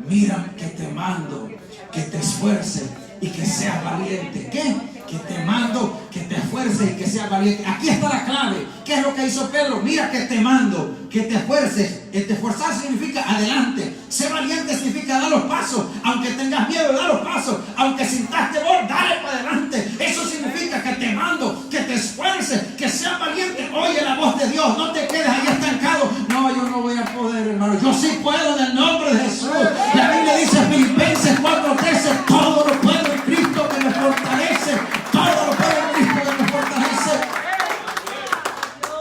C: Mira que te mando, que te esfuerces y que seas valiente. ¿Qué? Que te mando, que te esfuerces y que seas valiente. Aquí está la clave. ¿Qué es lo que hizo Pedro? Mira que te mando, que te esfuerces. Esforzar significa adelante. Ser valiente significa dar los pasos. Aunque tengas miedo, dar los pasos. Aunque sintas temor, dale para adelante. Eso significa que te mando, que te esfuerces, que seas valiente. Oye la voz de Dios. No te quedes ahí estancado. No, yo no voy a poder, hermano. Yo sí puedo en el nombre de Jesús. La Biblia dice en Filipenses 4:13: todo lo puedo en Cristo que me fortalece. Todo lo puedo en Cristo que me fortalece.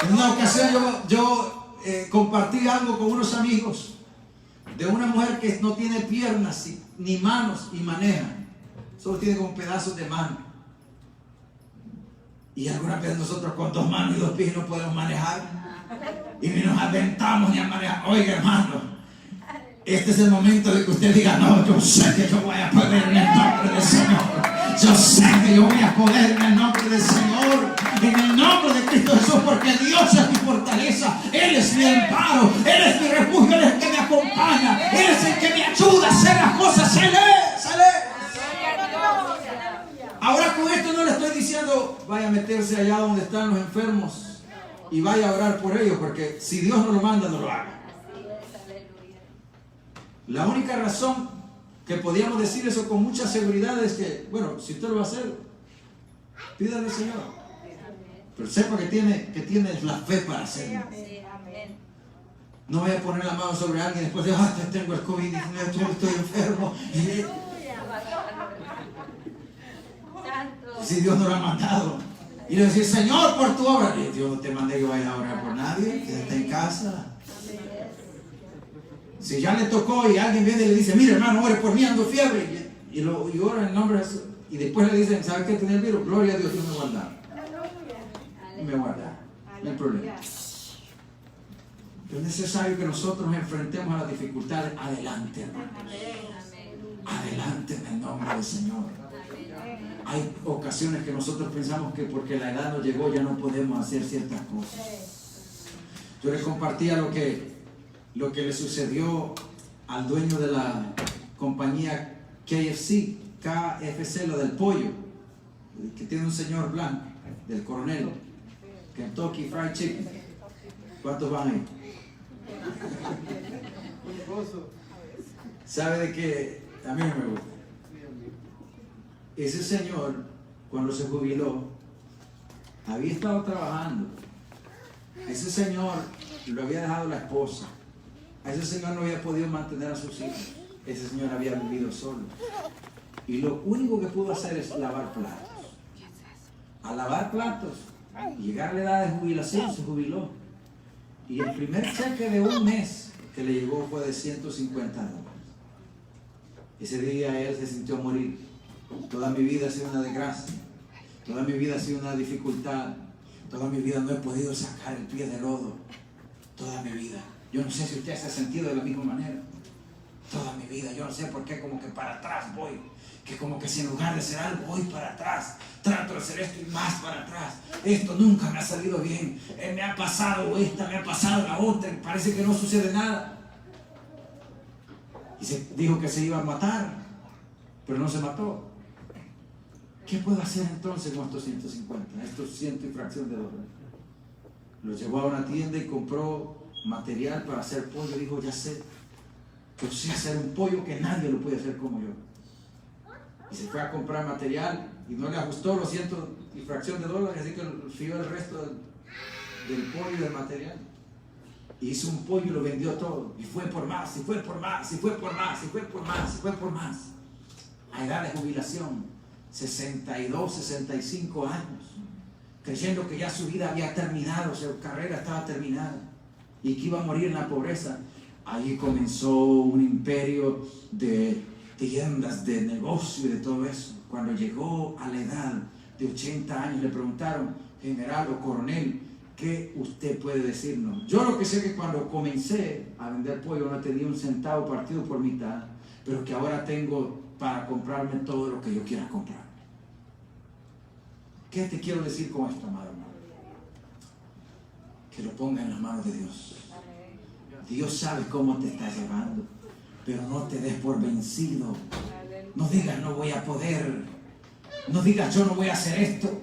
C: En una ocasión yo compartí algo con unos amigos de una mujer que no tiene piernas ni manos y maneja. Solo tiene como pedazos de mano. Y algunas veces nosotros con 2 manos y 2 pies no podemos manejar. Y ni nos aventamos ni a manejar. Oiga, hermano, este es el momento de que usted diga: no, yo sé que yo voy a poder en el nombre del Señor. Yo sé que yo voy a poder en el nombre del Señor, en el nombre de Cristo Jesús, porque Dios es mi fortaleza, Él es mi amparo, Él es mi refugio, Él es el que me acompaña, Él es el que me ayuda a hacer las cosas. Él es. Ahora con esto no le estoy diciendo vaya a meterse allá donde están los enfermos
A: y vaya a orar por ellos, porque si Dios no lo manda, no lo haga.
B: Así es, aleluya.
A: La única razón que podíamos decir eso con mucha seguridad es que, bueno, si usted lo va a hacer, pídale al Señor. Pero sepa que tiene la fe para hacerlo.
B: Sí, amén.
A: No voy a poner la mano sobre alguien después de, tengo el COVID-19, estoy enfermo.
B: Santo.
A: Si Dios no lo ha mandado. Y le decir, Señor, por tu obra. Y Dios no te mandé que vaya a orar por nadie, quédate en casa. Si ya le tocó y alguien viene y le dice, mire hermano, ore por mí, ando fiebre. Y ora en el nombre de Jesús. Y después le dicen, ¿sabes qué? Tenía el virus. Gloria a Dios, Dios me guarda. Me guarda. No hay problema. Pero es necesario que nosotros nos enfrentemos a las dificultades. Adelante, hermanos. Adelante en el nombre del Señor. Hay ocasiones que nosotros pensamos que porque la edad nos llegó ya no podemos hacer ciertas cosas. Yo les compartía lo que le sucedió al dueño de la compañía KFC, lo del pollo, que tiene un señor blanco, del coronel, Kentucky Fried Chicken. ¿Cuántos van ahí? ¿Sabe de qué? A mí no me gusta. Ese señor, cuando se jubiló, había estado trabajando. Ese señor lo había dejado la esposa. A ese señor no había podido mantener a sus hijos. Ese señor había vivido solo. Y lo único que pudo hacer es lavar platos. A lavar platos. Llegar a la edad de jubilación, se jubiló. Y el primer cheque de un mes que le llegó fue de $150. Ese día él se sintió morir. Toda mi vida ha sido una desgracia. Toda mi vida ha sido una dificultad. Toda mi vida no he podido sacar el pie del lodo. Toda mi vida. Yo no sé si usted se ha sentido de la misma manera. Toda mi vida. Yo no sé por qué como que para atrás voy. Que como que si en lugar de hacer algo voy para atrás. Trato de hacer esto y más para atrás. Esto nunca me ha salido bien. Me ha pasado esta, me ha pasado la otra. Y parece que no sucede nada. Y se dijo que se iba a matar. Pero no se mató. ¿Qué puedo hacer entonces con estos 150? Estos 100 y fracción de dólares. Los llevó a una tienda y compró material para hacer pollo. Dijo, ya sé. Yo sé hacer un pollo que nadie lo puede hacer como yo. Y se fue a comprar material y no le ajustó los 100 y fracción de dólares, así que fió el resto del pollo y del material. Y hizo un pollo y lo vendió todo. Y fue por más, y fue por más, y fue por más, y fue por más, y fue por más. A edad de jubilación, 62, 65 años, creyendo que ya su vida había terminado, su carrera estaba terminada y que iba a morir en la pobreza. Allí comenzó un imperio de tiendas, de negocio y de todo eso. Cuando llegó a la edad de 80 años, le preguntaron, general o coronel, ¿qué usted puede decirnos? Yo lo que sé es que cuando comencé a vender pollo no tenía un centavo partido por mitad, pero que ahora tengo para comprarme todo lo que yo quiera comprar. ¿Qué te quiero decir con esto, amado hermano? Que lo ponga en las manos de Dios. Dios sabe cómo te está llevando, pero no te des por vencido. No digas no voy a poder. No digas yo no voy a hacer esto.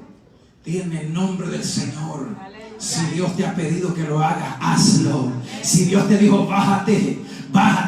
A: Dime en nombre del Señor. Si Dios te ha pedido que lo hagas, hazlo. Si Dios te dijo bájate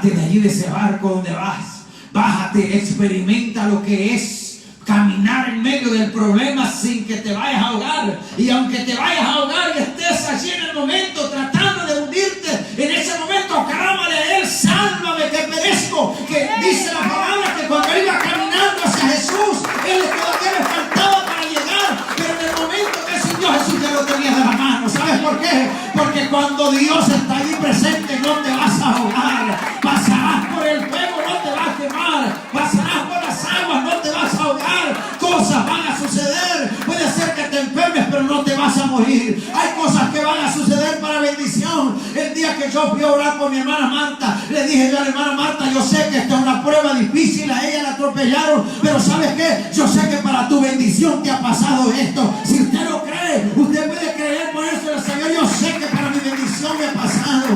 A: de allí de ese barco donde vas. Bájate, experimenta lo que es caminar en medio del problema sin que te vayas a ahogar. Y aunque te vayas a ahogar y estés allí en el momento tratando de hundirte, en ese momento clámale a Él, sálvame que perezco. Que dice la palabra que cuando él iba caminando hacia Jesús, él todavía le faltaba para llegar, pero en el momento que sintió Jesús ya lo tenía de la mano. ¿Sabes por qué? Porque cuando Dios está allí presente no te vas a ahogar. Pasarás por el fuego, no te vas a quemar. Pasarás por las aguas, no te vas a ahogar. Cosas van a suceder. Puede ser que te enfermes, pero no te vas a morir. Hay cosas que van a suceder para bendición. El día que yo fui a orar por mi hermana Marta, le dije yo a la hermana Marta, yo sé que esta es una prueba difícil, a ella la atropellaron, pero ¿sabes qué? Yo sé que para tu bendición te ha pasado esto. Si usted lo cree, usted puede creer por eso del Señor. Yo sé que para mi bendición me ha pasado.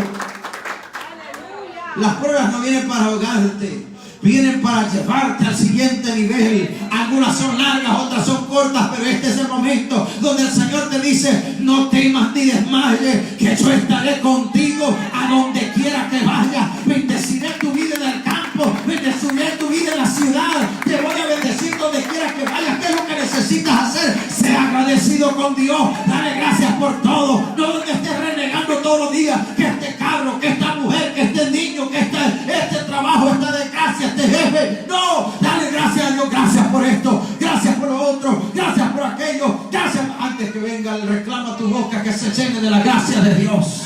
A: Las pruebas no vienen para ahogarte.
D: vienen para llevarte al siguiente nivel. Algunas son largas, otras son cortas, pero este es el momento donde el Señor te dice: no temas ni desmayes, que yo estaré contigo a donde quiera que vayas. Bendeciré tu vida en el campo, bendeciré tu vida en la ciudad, te voy a bendecir donde quiera que vayas. ¿Qué es lo que necesitas hacer? Sé agradecido con Dios, dale gracias por todo. No donde estés renegando todos los días que este carro, que esta mujer, que este niño, que este trabajo, esta desgracia, este jefe. No, dale gracias a Dios. Gracias por esto, gracias por lo otro, gracias por aquello, gracias. Antes que venga el reclamo a tu boca, que se llene de la gracia de Dios.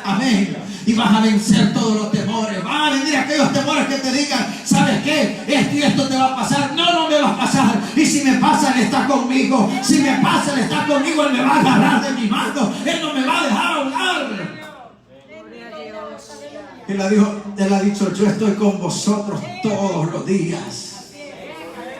D: Amén. Y vas a vencer todos los temores. Van a venir aquellos temores que te digan: ¿sabes qué? Esto y esto te va a pasar. No, no me va a pasar. Y si me pasa, Él está conmigo. Si me pasa, Él está conmigo. Él me va a agarrar de mi mano. Él no me va a dejar ahogar. Él ha dicho: yo estoy con vosotros todos los días.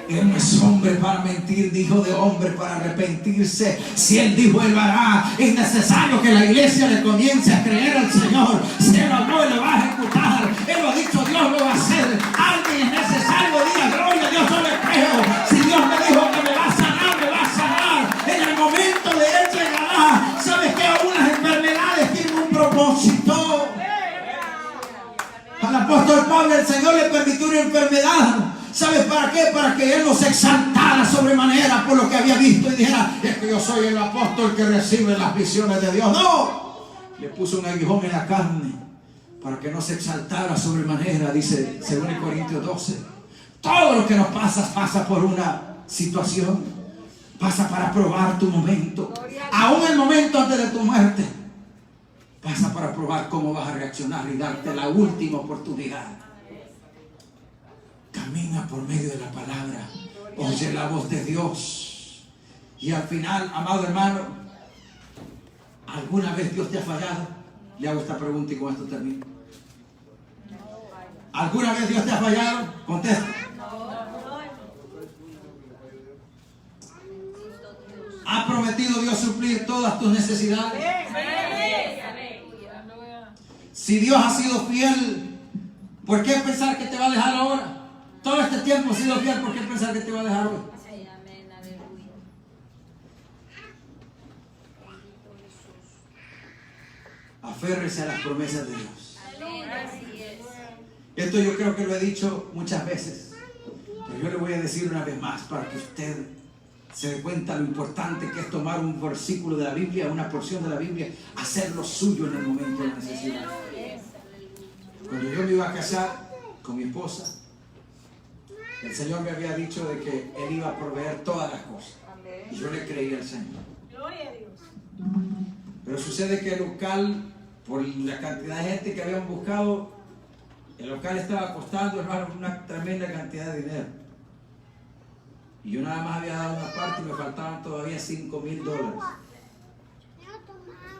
D: Él no es hombre para mentir, ni hijo de hombre para arrepentirse. Si Él dijo, Él lo hará. Es necesario que la iglesia le comience a creer al Señor. Si Él habló, Él lo va a ejecutar. Él lo ha dicho, Dios lo va a hacer. Alguien es necesario, diga gloria a Dios, yo le creo. Si Dios me dijo que me va a sanar, me va a sanar. En el momento de Él llegará. ¿Sabes qué? Aún las enfermedades tienen un propósito. Al apóstol Pablo, el Señor le permitió una enfermedad. ¿Sabes para qué? Para que Él nos exaltara sobremanera por lo que había visto y dijera: es que yo soy el apóstol que recibe las visiones de Dios. No, le puso un aguijón en la carne para que no se exaltara sobremanera. Dice 2 Corintios 12: todo lo que nos pasa, pasa por una situación, pasa para probar tu momento. Aún el momento antes de tu muerte pasa para probar cómo vas a reaccionar y darte la última oportunidad. Camina por medio de la palabra, oye la voz de Dios. Y al final, amado hermano, ¿alguna vez Dios te ha fallado? Le hago esta pregunta y con esto termino. ¿Alguna vez Dios te ha fallado? Contesta. ¿Ha prometido Dios suplir todas tus necesidades? Si Dios ha sido fiel, ¿por qué pensar que te va a dejar ahora? Todo este tiempo ha sido fiel, ¿por qué pensar que te va a dejar hoy?
B: Amén, aleluya.
D: Aférrese a las promesas de Dios.
B: Amén, así es.
D: Esto yo creo que lo he dicho muchas veces, pero yo le voy a decir una vez más para que usted se dé cuenta lo importante que es tomar un versículo de la Biblia, una porción de la Biblia, hacerlo suyo en el momento de necesidad. Cuando yo me iba a casar con mi esposa, el Señor me había dicho de que Él iba a proveer todas las cosas. Y yo le creí al Señor.
E: Gloria a Dios.
D: Pero sucede que el local, por la cantidad de gente que habían buscado, el local estaba costando, hermano, una tremenda cantidad de dinero. Y yo nada más había dado una parte y me faltaban todavía $5,000.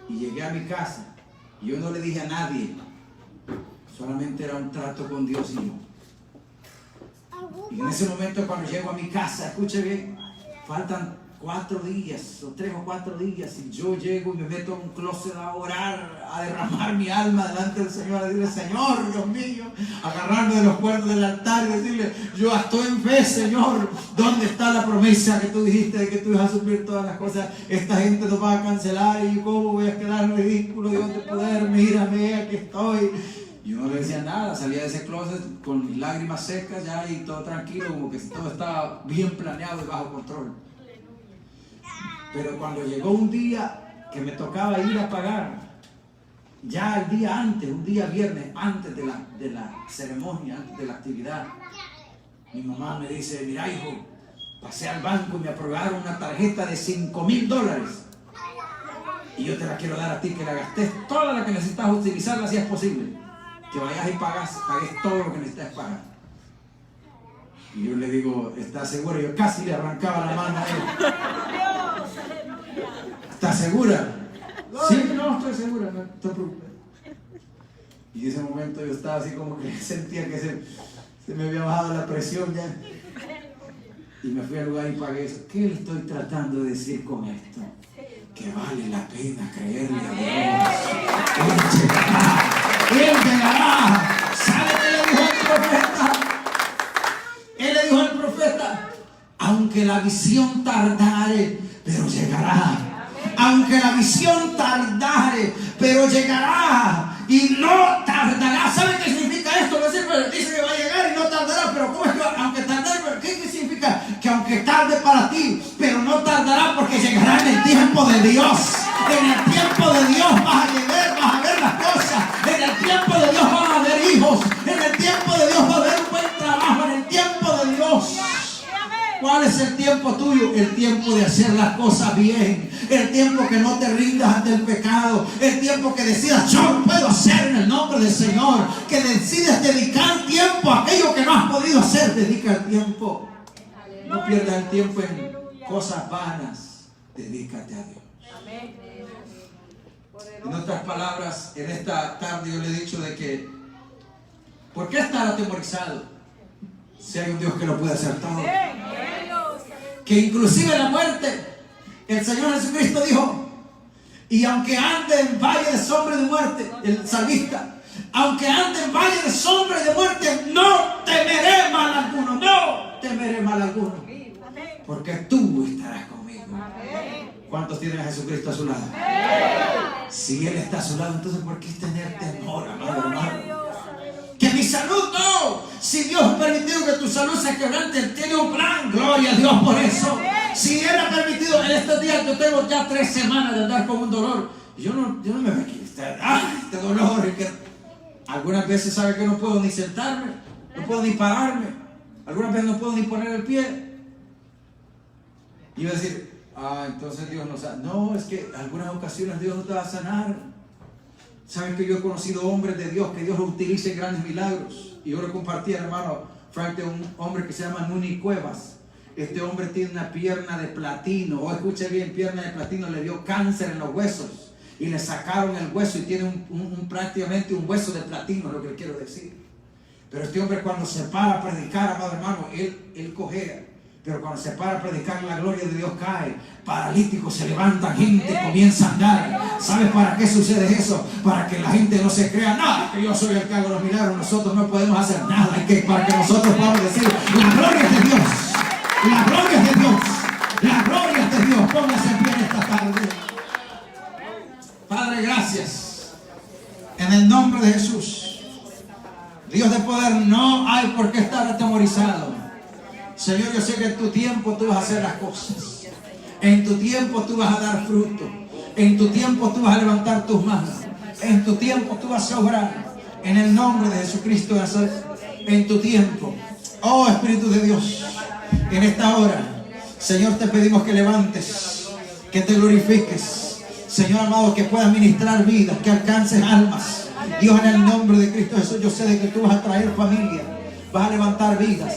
D: Y llegué a mi casa y yo no le dije a nadie. Solamente era un trato con Dios y yo. Y en ese momento, cuando llego a mi casa, escuche bien, faltan 4 días o 3 o 4 días y yo llego y me meto en un closet a orar, a derramar mi alma delante del Señor, a decirle: Señor, Dios mío, agarrarme de los cuernos del altar y decirle: yo estoy en fe, Señor. ¿Dónde está la promesa que tú dijiste de que tú ibas a suplir todas las cosas? Esta gente nos va a cancelar y yo, ¿cómo voy a quedar en ridículo? Dios de poder, mírame, aquí estoy. Yo no le decía nada, salía de ese closet con mis lágrimas secas ya y todo tranquilo, como que todo estaba bien planeado y bajo control. Pero cuando llegó un día que me tocaba ir a pagar, ya el día antes, un día viernes, antes de la ceremonia, antes de la actividad, mi mamá me dice: mira, hijo, pasé al banco y me aprobaron una tarjeta de $5,000. Y yo te la quiero dar a ti, que la gastes toda la que necesitas utilizarla si es posible. Que vayas y pagues todo lo que necesitas pagar. Y yo le digo: ¿estás segura? Yo casi le arrancaba la mano a él. ¿Estás segura? Sí, no, estoy segura, no te preocupes. Y en ese momento yo estaba así como que sentía que se me había bajado la presión ya. Y me fui al lugar y pagué eso. ¿Qué le estoy tratando de decir con esto? Que vale la pena creerle a Dios. Él llegará. Él llegará. ¿Sabe qué le dijo el profeta? aunque la visión tardare, pero llegará. Aunque la visión tardare, pero llegará. Y no tardará. ¿Saben qué significa esto? Dice que va a llegar y no tardará. Pero ¿cómo es que aunque tardare? ¿Qué significa? Que aunque tarde para ti, pero no tardará, porque llegará en el tiempo de Dios. En el tiempo de Dios vas a ver las cosas. En el tiempo de Dios vas a ver hijos. En el tiempo de Dios va a haber un buen trabajo. En el tiempo de Dios. ¿Cuál es el tiempo tuyo? El tiempo de hacer las cosas bien. El tiempo que no te rindas ante el pecado. El tiempo que decidas, yo lo puedo hacer en el nombre del Señor. Que decides dedicar tiempo a aquello que no has podido hacer. Dedica el tiempo. No pierdas el tiempo en cosas vanas. Dedícate a Dios. En otras palabras, en esta tarde yo le he dicho de que ¿por qué estar atemorizado? Si hay un Dios que lo puede hacer todo. Que inclusive la muerte, el Señor Jesucristo dijo, y aunque ande en valle de sombra de muerte, el salmista, aunque ande en valle de sombra de muerte, no temeré mal alguno, no temeré mal alguno, porque tú estarás conmigo. ¿Cuántos tienen a Jesucristo a su lado? Si Él está a su lado, entonces ¿por qué tener temor, amado hermano? Que mi salud no. Si Dios ha permitido que tu salud se quebrante, Él tiene un plan. Gloria a Dios por eso. Si Él ha permitido, en estos días yo tengo ya 3 semanas de andar con un dolor. Yo no me veo aquí. Este dolor. Algunas veces sabe que no puedo ni sentarme, no puedo ni pararme. Algunas veces no puedo ni poner el pie. Y yo decir, entonces Dios no sabe. No, es que en algunas ocasiones Dios no te va a sanar. Saben que yo he conocido hombres de Dios, que Dios los utiliza en grandes milagros. Y yo lo compartí, hermano Frank, de un hombre que se llama Nuni Cuevas. Este hombre tiene una pierna de platino. O escuche bien, pierna de platino. Le dio cáncer en los huesos. Y le sacaron el hueso y tiene prácticamente un hueso de platino, es lo que le quiero decir. Pero este hombre cuando se para a predicar, amado hermano, él cojea. Pero cuando se para a predicar, la gloria de Dios cae. Paralíticos se levantan, gente comienza a andar. ¿Sabes para qué sucede eso? Para que la gente no se crea nada, que yo soy el que hago los milagros. Nosotros no podemos hacer nada. Para que nosotros podamos decir, la gloria es de Dios. La gloria es de Dios. La gloria es de Dios. Póngase en pie en esta tarde. Padre, gracias. En el nombre de Jesús. Dios de poder, no hay por qué estar atemorizado. Señor, yo sé que en tu tiempo tú vas a hacer las cosas. En tu tiempo tú vas a dar fruto. En tu tiempo tú vas a levantar tus manos. En tu tiempo tú vas a obrar. En el nombre de Jesucristo. En tu tiempo. Oh Espíritu de Dios. En esta hora, Señor, te pedimos que levantes. Que te glorifiques. Señor amado, que puedas ministrar vidas. Que alcances almas. Dios, en el nombre de Cristo Jesús, yo sé de que tú vas a traer familia. Vas a levantar vidas.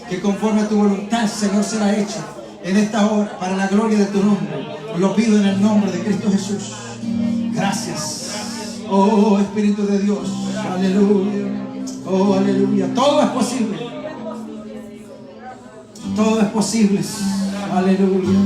D: Que conforme a tu voluntad, Señor, será hecha en esta hora, para la gloria de tu nombre. Lo pido en el nombre de Cristo Jesús. Gracias. Oh Espíritu de Dios. Aleluya. Oh, aleluya. Todo es posible. Todo es posible. Aleluya.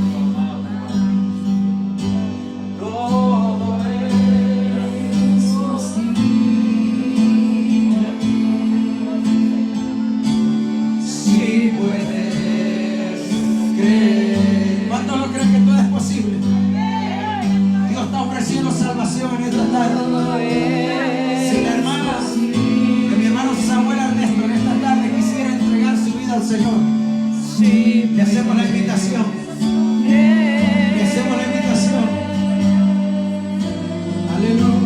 D: Salvación en esta tarde. Si la hermana de mi hermano Samuel Ernesto en esta tarde quisiera entregar su vida al Señor, le hacemos la invitación. Le hacemos la invitación. Aleluya.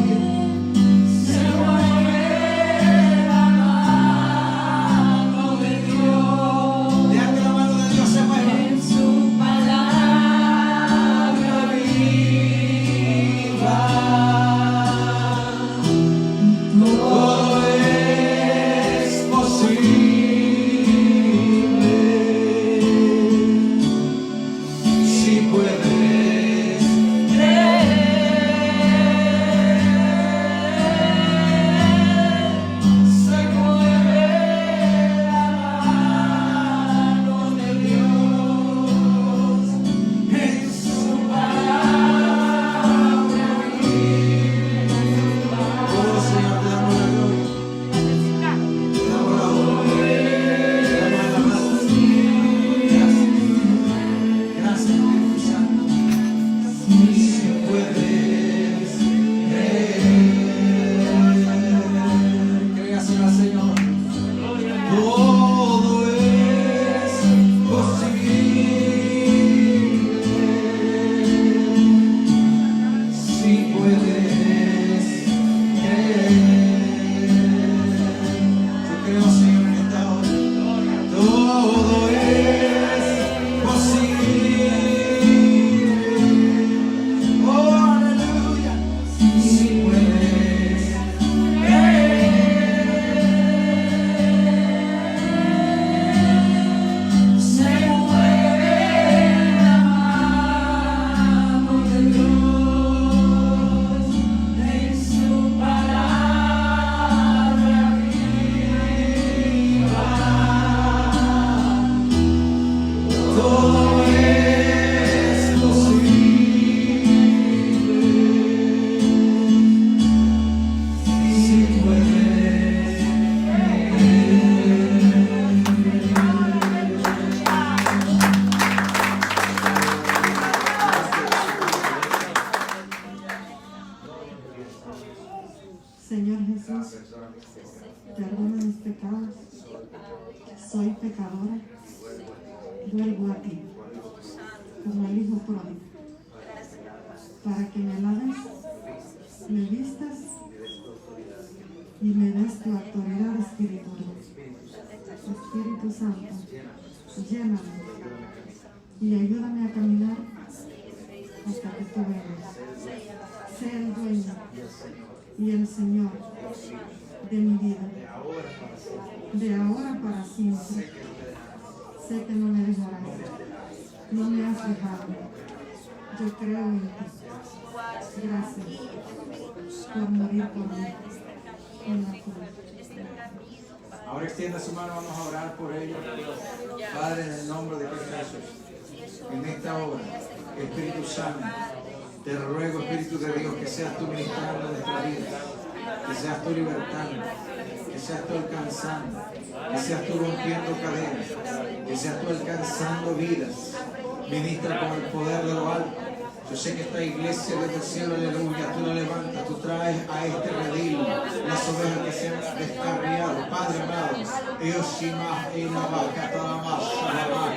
D: Jesús, perdona mis pecados. Soy pecadora. Vuelvo a ti, como el hijo pródigo, para que me laves, me vistas y me des tu autoridad espiritual. Espíritu Santo, lléname y ayúdame a caminar hasta que tú vengas. Sé el dueño y el Señor de mi vida, de ahora para siempre. Sé que no me dejarás, no me has dejado. Yo creo en ti. Gracias por morir por mí en la cruz.
A: Ahora extienda su mano, vamos a orar por ellos. Padre, en el nombre de Cristo Jesús, en esta hora, Espíritu Santo, te ruego, Espíritu de Dios, que seas tú ministrando nuestra vida, que seas tú libertando, que seas tú alcanzando, que seas tú rompiendo cadenas, que seas tú alcanzando vidas. Ministra con el poder de lo alto. Yo sé que esta iglesia desde el cielo, aleluya, tú la levantas, tú traes a este redil las ovejas que se han descarriado. Padre amado, Eoshima, Inaba, Catalama, Shalama,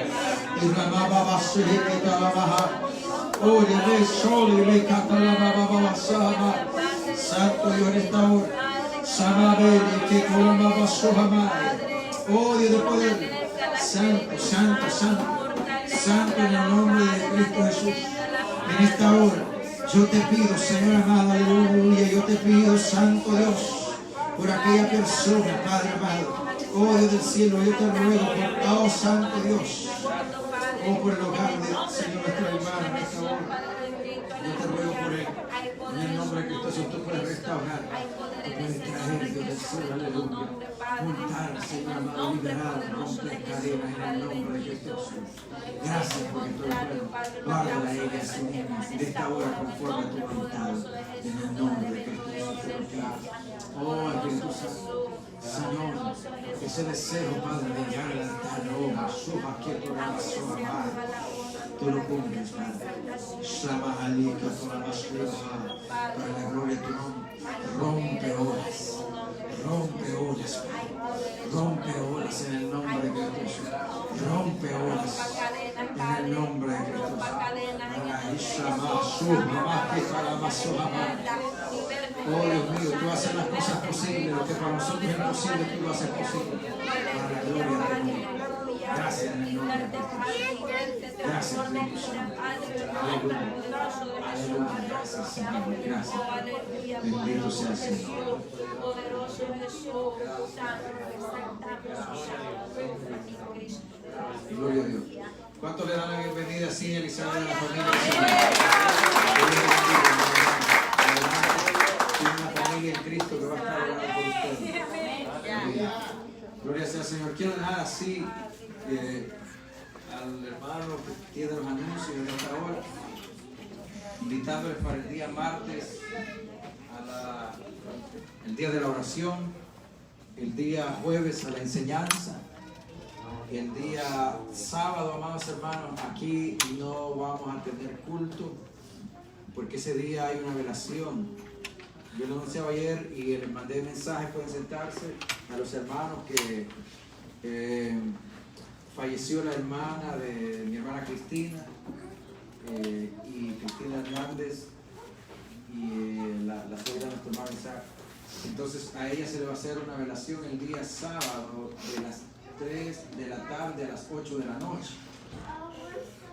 A: Inamaba, Basuri, Catalama, Oye, ve, Soli, ve, Catalama, Babasama, Santo Dios en esta hora, Samabel, que Coloma, Basujama, oh Dios de poder, Santo, Santo, Santo, Santo en el nombre de Cristo Jesús. En esta hora, yo te pido, Señor amado, aleluya, yo te pido, Santo Dios, por aquella persona, Padre amado, oh Dios del cielo, yo te ruego por, oh Santo Dios, oh por el hogar de Señor nuestro hermano en esta hora, yo te ruego por él, en el nombre de Cristo Jesús, tú puedes restaurar, tú puedes traer, Dios del cielo, aleluya, montar, Señor amado, liberar, romper cadenas en el nombre de Cristo Jesús. Gracias porque tú eres bueno. Guárdala a ella, Señor, de esta hora conforme a tu voluntad. En el nombre de Cristo Jesús. Oh, Espíritu Santo, Señor, ese deseo, Padre, de llegar al altar, oh, suba, quieto, la soja, tú lo cumples, Padre. Shama, alika, toda la suja, para la gloria de tu nombre. Rompe olas. Rompe olas, Padre. Rompe olas en el nombre de Cristo Jesús. Rompe olas en el nombre de Cristo Jesús. Oh Dios mío, tú haces las cosas posibles. Lo que para nosotros es imposible, tú lo haces posible. Para la gloria de tu nombre. Gracias en el nombre de Cristo. Gracias, Espíritu Santo. Aleluya. Aleluya. Gracias, Señor. Gracias. Bendito sea el Señor. Gloria a Dios. ¿Cuántos le dan la bienvenida así, Elizabeth, a la familia? Tiene una familia en Cristo que va a estar orando por ustedes. Gloria sea al Señor. Quiero dejar así al hermano que tiene los anuncios en esta hora, invitándoles para el día martes el día de la oración, el día jueves a la enseñanza, el día sábado, amados hermanos, aquí no vamos a tener culto porque ese día hay una velación. Yo lo anunciaba ayer y les mandé mensajes, pueden sentarse, a los hermanos que falleció la hermana de mi hermana Cristina y Cristina Hernández y la suegra de nuestro hermano Isaac. Entonces a ella se le va a hacer una velación el día sábado de las 3 de la tarde a las 8 de la noche.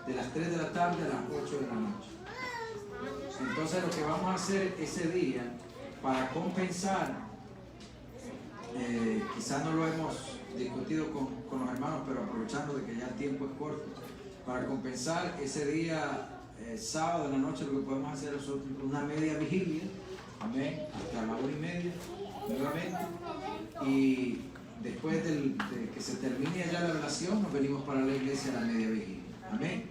A: De las 3 de la tarde a las 8 de la noche. Entonces lo que vamos a hacer ese día para compensar, quizás no lo hemos discutido con los hermanos, pero aprovechando de que ya el tiempo es corto, para compensar ese día sábado en la noche, lo que podemos hacer es una media vigilia, amén, hasta la 1:30 nuevamente, y después de que se termine ya la velación, nos venimos para la iglesia a la media vigilia, amén.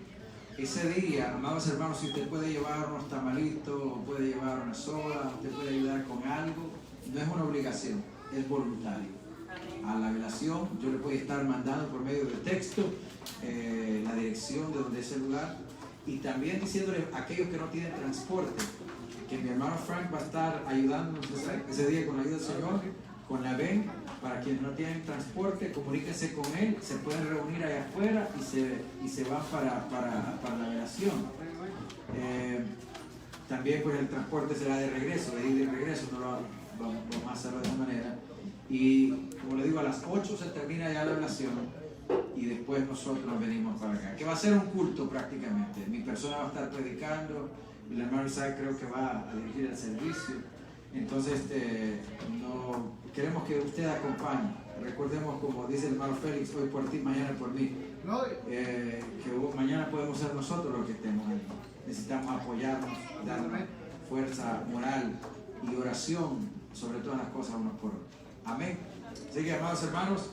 A: Ese día, amados hermanos, si usted puede llevar unos tamalitos, o puede llevar una soda, usted puede ayudar con algo, no es una obligación, es voluntario. A la velación yo le voy a estar mandando por medio de texto la dirección de donde es el lugar, y también diciéndole a aquellos que no tienen transporte
C: que mi hermano Frank va a estar ayudándonos ese día con la ayuda del Señor, con la VEN. Para quienes no tienen transporte, comuníquense con él, se pueden reunir allá afuera y se van para la velación. También pues el transporte será de regreso, de ir y de regreso, no lo vamos a hacerlo de esa manera. Y como le digo, a las 8 se termina ya la velación y después nosotros nos venimos para acá, que va a ser un culto prácticamente. Mi persona va a estar predicando, el hermano Isaac creo que va a dirigir el servicio. Entonces no queremos que usted acompañe. Recordemos, como dice el hermano Félix, hoy por ti, mañana por mí, que mañana podemos ser nosotros los que estemos ahí. Necesitamos apoyarnos, darnos fuerza moral y oración sobre todas las cosas unos por otros. Amén. Así que, amados hermanos,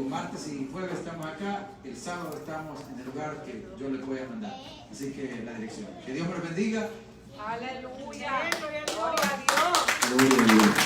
C: martes y jueves estamos acá, el sábado estamos en el lugar que yo les voy a mandar. Así que la dirección. Que Dios me los bendiga.
B: Aleluya. Gloria a Dios.
C: Gloria a Dios.